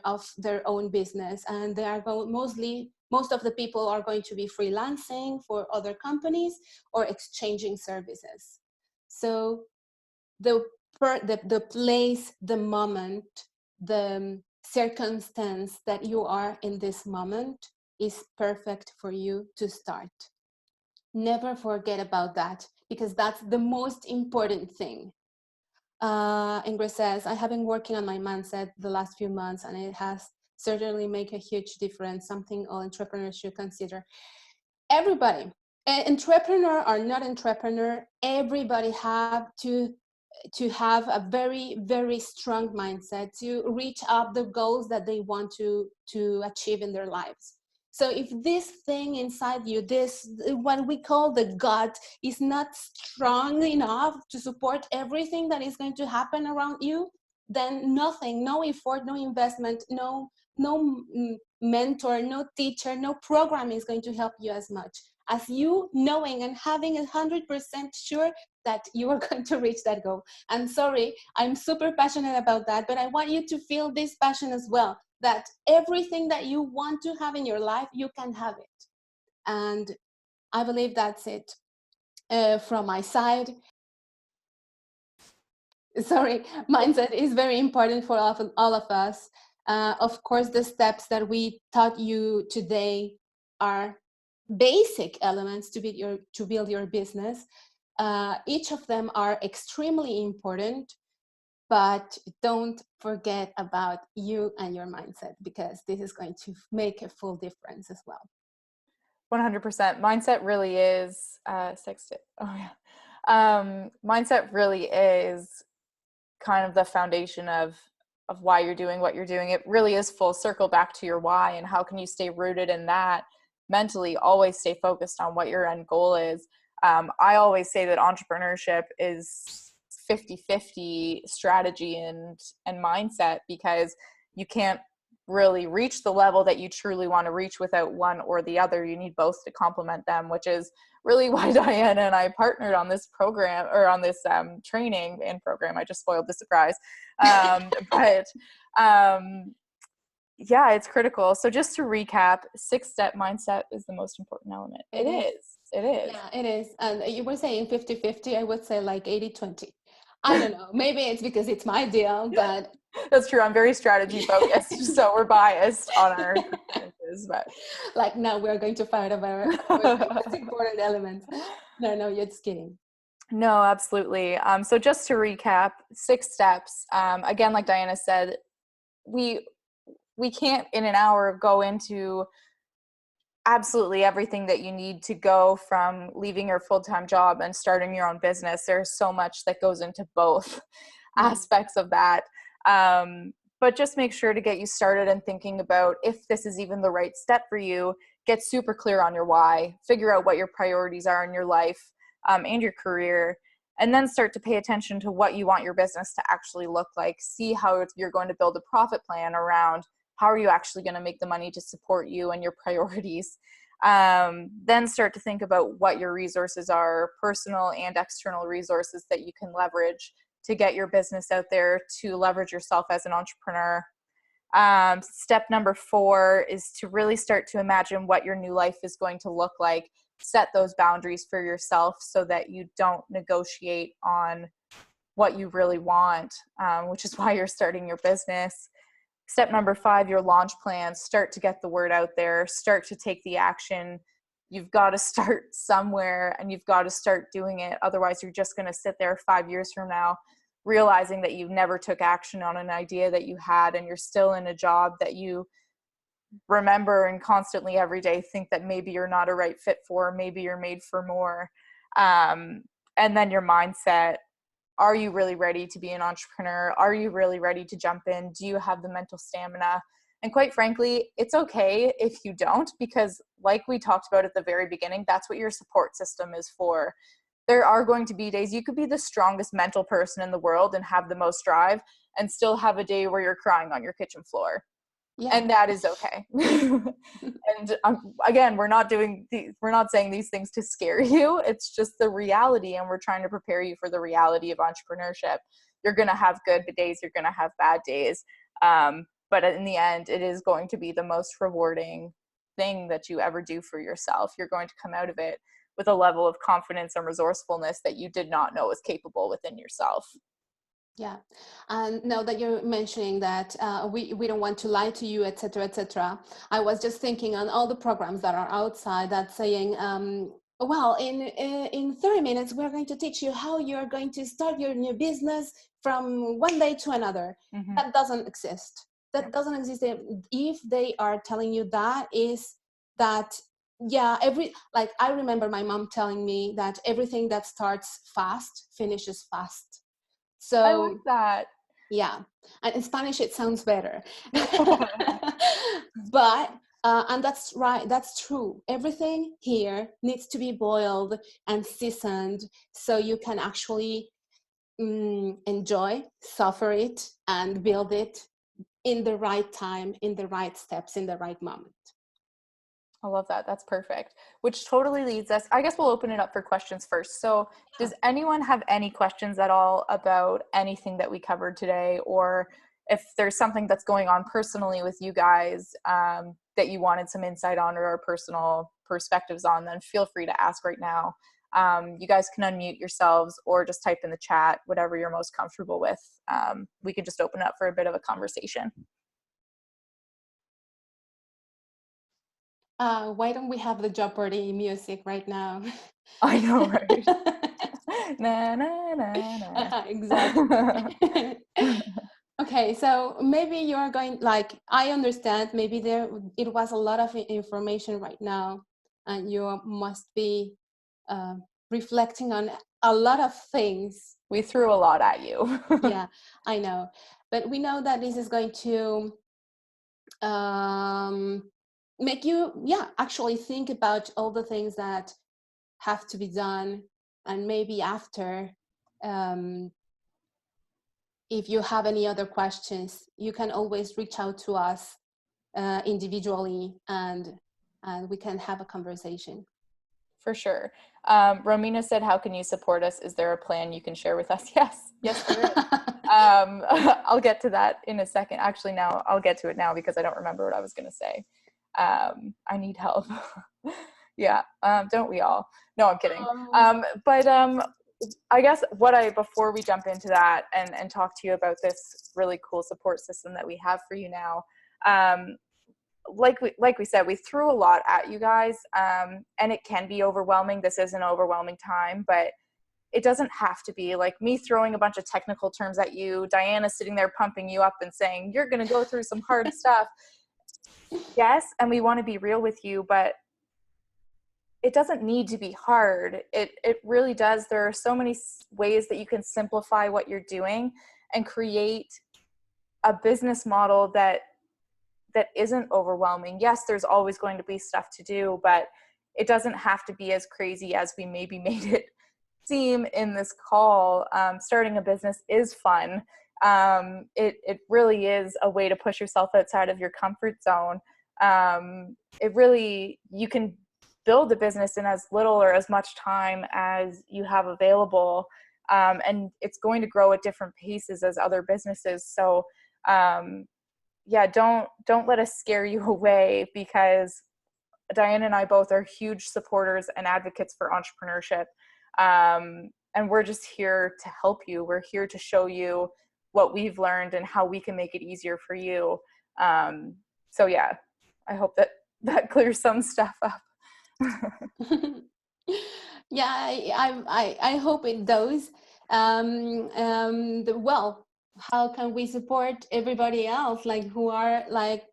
of their own business, and they are most of the people are going to be freelancing for other companies or exchanging services. So the place, the moment, the circumstance that you are in this moment is perfect for you to start. Never forget about that, because that's the most important thing. Ingrid says, I have been working on my mindset the last few months, and it has certainly made a huge difference, something all entrepreneurs should consider. Everybody, entrepreneur or not entrepreneur, everybody have to have a very, very strong mindset to reach up the goals that they want to achieve in their lives. So if this thing inside you, this, what we call the gut, is not strong enough to support everything that is going to happen around you, then nothing, no effort, no investment, no mentor, no teacher, no program is going to help you as much as you knowing and having 100% sure that you are going to reach that goal. And sorry, I'm super passionate about that, but I want you to feel this passion as well, that everything that you want to have in your life, you can have it. And I believe that's it from my side. Sorry, mindset is very important for all of us. Of course, the steps that we taught you today are basic elements to build your business. Each of them are extremely important, but don't forget about you and your mindset, because this is going to make a full difference as well. 100%. Mindset really is mindset really is kind of the foundation of why you're doing what you're doing. It really is full circle back to your why, and how can you stay rooted in that mentally, always stay focused on what your end goal is. I always say that entrepreneurship is 50-50 strategy and mindset, because you can't really reach the level that you truly want to reach without one or the other. You need both to complement them, which is really why Diana and I partnered on this program, or on this training and program. I just spoiled the surprise. But yeah, it's critical. So just to recap, 6-step mindset is the most important element. It is. Yeah, it is. And you were saying 50-50. I would say like 80-20. I don't know. Maybe it's because it's my deal, but that's true. I'm very strategy focused, so we're biased on our percentages. But like, now we're going to fight over the most important elements. No, you're just kidding. No, absolutely. So just to recap, 6 steps. Again, like Diana said, we can't in an hour go into absolutely everything that you need to go from leaving your full-time job and starting your own business. There's so much that goes into both aspects of that. But just make sure to get you started and thinking about if this is even the right step for you. Get super clear on your why, figure out what your priorities are in your life and your career, and then start to pay attention to what you want your business to actually look like. See how you're going to build a profit plan around how are you actually going to make the money to support you and your priorities. Then start to think about what your resources are, personal and external resources that you can leverage to get your business out there, to leverage yourself as an entrepreneur. Step number 4 is to really start to imagine what your new life is going to look like. Set those boundaries for yourself so that you don't negotiate on what you really want, which is why you're starting your business. Step number 5, your launch plan. Start to get the word out there. Start to take the action. You've got to start somewhere, and you've got to start doing it. Otherwise, you're just going to sit there 5 years from now realizing that you never took action on an idea that you had, and you're still in a job that you remember and constantly every day think that maybe you're not a right fit for, maybe you're made for more. And then your mindset. Are you really ready to be an entrepreneur? Are you really ready to jump in? Do you have the mental stamina? And quite frankly, it's okay if you don't, because like we talked about at the very beginning, that's what your support system is for. There are going to be days you could be the strongest mental person in the world and have the most drive and still have a day where you're crying on your kitchen floor. Yeah. And that is okay. And again, we're not saying these things to scare you. It's just the reality, and we're trying to prepare you for the reality of entrepreneurship. You're going to have good days. You're going to have bad days. But in the end, it is going to be the most rewarding thing that you ever do for yourself. You're going to come out of it with a level of confidence and resourcefulness that you did not know was capable within yourself. Yeah. And now that you're mentioning that we don't want to lie to you, etc., etc., I was just thinking on all the programs that are outside that saying, well, in 30 minutes, we're going to teach you how you're going to start your new business from one day to another. Mm-hmm. That doesn't exist. That doesn't exist. If they are telling you that, is that, yeah, like I remember my mom telling me that everything that starts fast finishes fast. So I like that. Yeah. And in Spanish, it sounds better. But, and that's right. That's true. Everything here needs to be boiled and seasoned so you can actually enjoy, suffer it, and build it in the right time, in the right steps, in the right moment. I love that. That's perfect. Which totally leads us, I guess we'll open it up for questions first. So does anyone have any questions at all about anything that we covered today? Or if there's something that's going on personally with you guys that you wanted some insight on or personal perspectives on, then feel free to ask right now. You guys can unmute yourselves or just type in the chat, whatever you're most comfortable with. We could just open up for a bit of a conversation. Why don't we have the Jeopardy music right now? I know, right? Na, na, na, Exactly. na. Okay, so maybe you're going, like, I understand maybe it was a lot of information right now, and you must be uh, reflecting on a lot of things. We threw a lot at you. Yeah, I know. But we know that this is going to um, make you, yeah, actually think about all the things that have to be done. And maybe after, um, if you have any other questions, you can always reach out to us individually, and we can have a conversation. For sure. Romina said, how can you support us? Is there a plan you can share with us? Yes, there is. I'll get to that in a second. Actually, now I'll get to it now because I don't remember what I was going to say. I need help. Yeah, don't we all? No, I'm kidding. But I guess before we jump into that and talk to you about this really cool support system that we have for you now, like we said, we threw a lot at you guys, and it can be overwhelming. This is an overwhelming time, but it doesn't have to be. Like me throwing a bunch of technical terms at you, Diana sitting there pumping you up and saying, you're going to go through some hard stuff. Yes, and we want to be real with you, but it doesn't need to be hard. It really does. There are so many ways that you can simplify what you're doing and create a business model that isn't overwhelming. Yes, there's always going to be stuff to do, but it doesn't have to be as crazy as we maybe made it seem in this call. Starting a business is fun. It really is a way to push yourself outside of your comfort zone. You can build a business in as little or as much time as you have available. And it's going to grow at different paces as other businesses. So, yeah, don't let us scare you away, because Diana and I both are huge supporters and advocates for entrepreneurship. And we're just here to help you. We're here to show you what we've learned and how we can make it easier for you. So yeah, I hope that clears some stuff up. Yeah, I hope it does. Well, how can we support everybody else, like, who are like,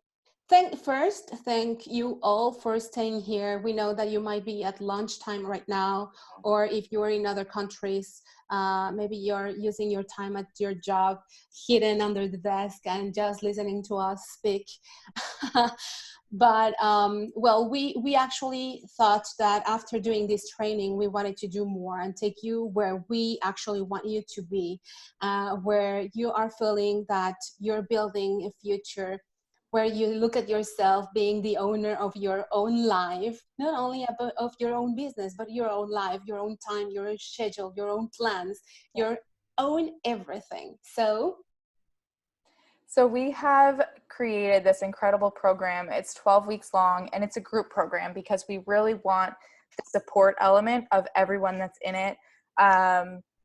thank you all for staying here. We know that you might be at lunchtime right now, or if you're in other countries, maybe you're using your time at your job hidden under the desk and just listening to us speak. But well, we actually thought that after doing this training, we wanted to do more and take you where we actually want you to be, where you are feeling that you're building a future, where you look at yourself being the owner of your own life, not only of your own business, but your own life, your own time, your own schedule, your own plans, your own everything. So we have created this incredible program. It's 12 weeks long, and it's a group program because we really want the support element of everyone that's in it,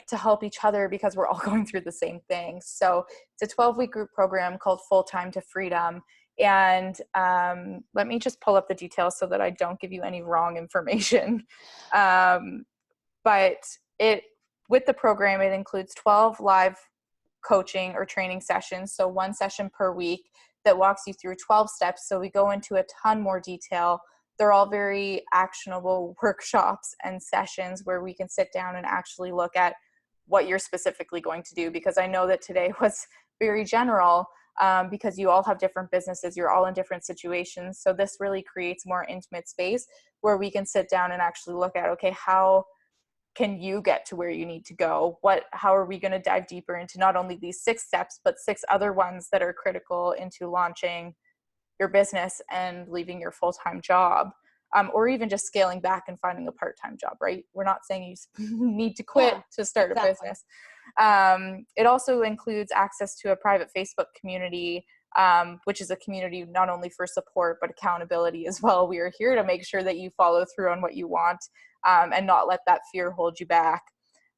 to help each other, because we're all going through the same thing. So it's a 12-week group program called Full Time to Freedom. And let me just pull up the details so that I don't give you any wrong information. But with the program, it includes 12 live coaching or training sessions. So one session per week that walks you through 12 steps. So we go into a ton more detail. They're all very actionable workshops and sessions where we can sit down and actually look at what you're specifically going to do. Because I know that today was very general, because you all have different businesses, you're all in different situations. So this really creates more intimate space where we can sit down and actually look at, okay, how can you get to where you need to go? How are we going to dive deeper into not only these 6 steps, but 6 other ones that are critical into launching your business and leaving your full-time job, or even just scaling back and finding a part-time job, right? We're not saying you need to quit to start a business. It also includes access to a private Facebook community, which is a community not only for support, but accountability as well. We are here to make sure that you follow through on what you want, and not let that fear hold you back.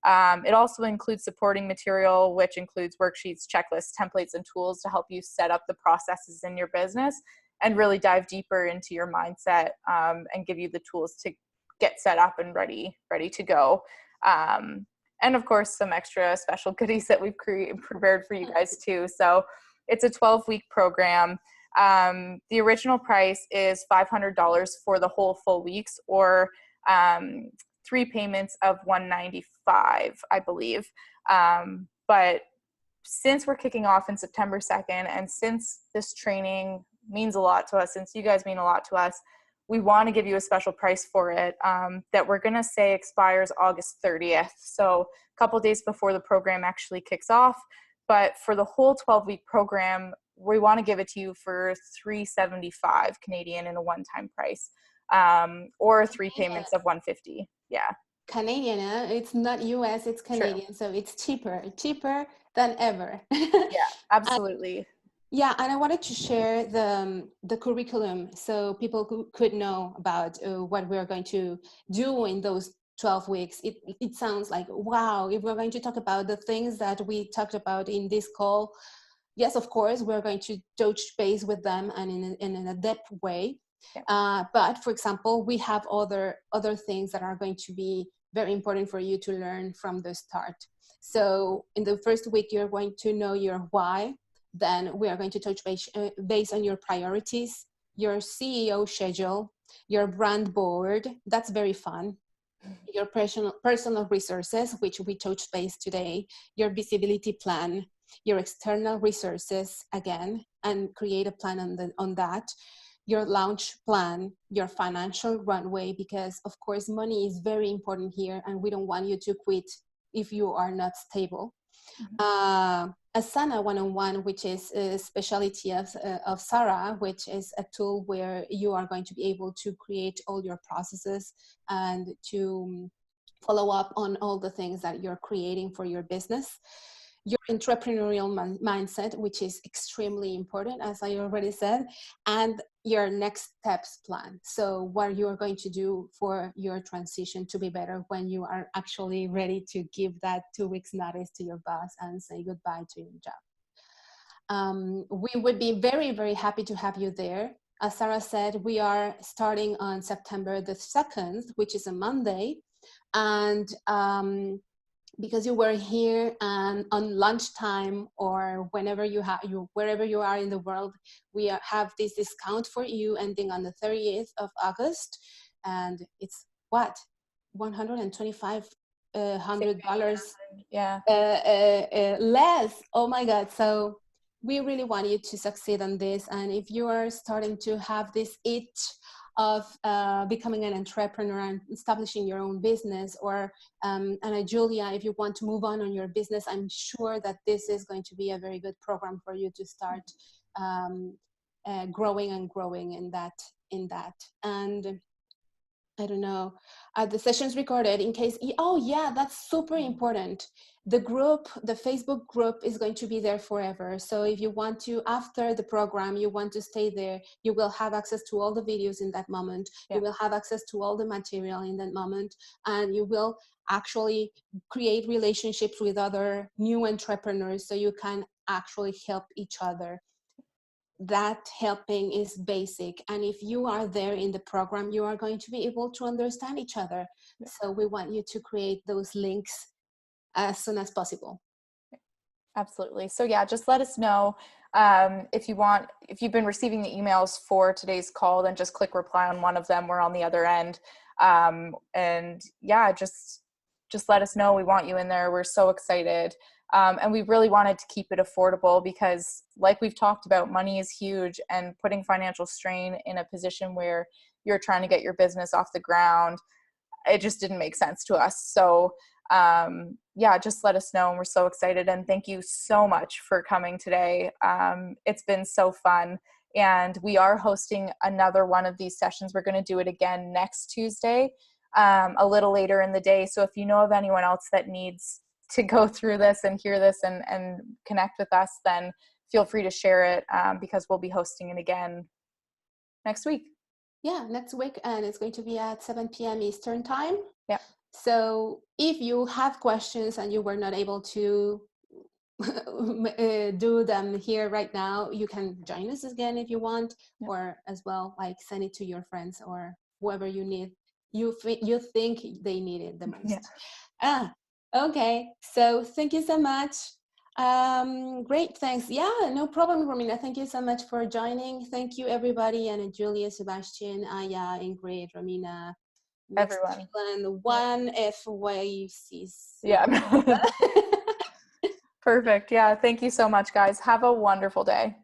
It also includes supporting material, which includes worksheets, checklists, templates, and tools to help you set up the processes in your business and really dive deeper into your mindset, and give you the tools to get set up and ready to go. And of course, some extra special goodies that we've prepared for you guys too. So it's a 12-week program. The original price is $500 for the whole full weeks, or 3 payments of $195, I believe. But since we're kicking off in September 2nd, and since this training means a lot to us, since you guys mean a lot to us, we want to give you a special price for it, that we're going to say expires August 30th. So a couple days before the program actually kicks off. But for the whole 12-week program, we want to give it to you for $375 Canadian in a one-time price, or 3 payments of $150. Yeah. Canadian, it's not US, it's Canadian. True. So it's cheaper than ever. Yeah, absolutely. Yeah, and I wanted to share the curriculum so people could know about what we're going to do in those 12 weeks. It sounds like, wow, if we're going to talk about the things that we talked about in this call, yes, of course, we're going to touch base with them and in a depth way. Yeah. But for example, we have other things that are going to be very important for you to learn from the start. So in the first week, you're going to know your why. Then we are going to touch base on your priorities, your CEO schedule, your brand board. That's very fun. Your personal resources, which we touched base today, your visibility plan, your external resources again, and create a plan on that. Your launch plan, your financial runway, because of course money is very important here, and we don't want you to quit if you are not stable. Mm-hmm. Asana one-on-one, which is a specialty of Sarah, which is a tool where you are going to be able to create all your processes and to follow up on all the things that you're creating for your business. Your entrepreneurial mindset, which is extremely important, as I already said, and your next steps plan. So what you are going to do for your transition to be better when you are actually ready to give that 2 weeks notice to your boss and say goodbye to your job. We would be very, very happy to have you there. As Sarah said, we are starting on September the 2nd, which is a Monday. And because you were here and on lunchtime or whenever wherever you are in the world, we have this discount for you ending on the 30th of August, and it's what, $125 yeah, less. Oh my God! So we really want you to succeed on this, and if you are starting to have this itch of becoming an entrepreneur and establishing your own business, or and Julia, if you want to move on your business, I'm sure that this is going to be a very good program for you to start growing in that. And I don't know, the sessions recorded in case, oh yeah, that's super important. The Facebook group is going to be there forever. So if you want to, after the program, you want to stay there, you will have access to all the videos in that moment. Yeah. You will have access to all the material in that moment. And you will actually create relationships with other new entrepreneurs so you can actually help each other. That helping is basic, and if you are there in the program, you are going to be able to understand each other. Yeah. So we want you to create those links as soon as possible. Absolutely. So yeah, just let us know if you've been receiving the emails for today's call, then just click reply on one of them. We're on the other end. And yeah, just let us know. We want you in there. We're so excited. And we really wanted to keep it affordable because, like we've talked about, money is huge, and putting financial strain in a position where you're trying to get your business off the ground, it just didn't make sense to us. So yeah, just let us know. And we're so excited. And thank you so much for coming today. It's been so fun. And we are hosting another one of these sessions. We're going to do it again next Tuesday, a little later in the day. So if you know of anyone else that needs to go through this and hear this and connect with us, then feel free to share it, because we'll be hosting it again next week. Yeah, next week, and it's going to be at 7 p.m. Eastern time. Yeah. So if you have questions and you were not able to do them here right now, you can join us again if you want, Yeah. or as well, like send it to your friends or whoever you think they need it the Yeah. most. Okay. So thank you so much. Great, thanks. Yeah, no problem, Romina. Thank you so much for joining. Thank you, everybody, and Julia, Sebastian, Aya, Ingrid, Romina, Mixed Everyone. Finland, one F waves is Yeah. Perfect. Yeah. Thank you so much, guys. Have a wonderful day.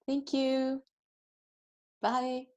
Thank you. Bye.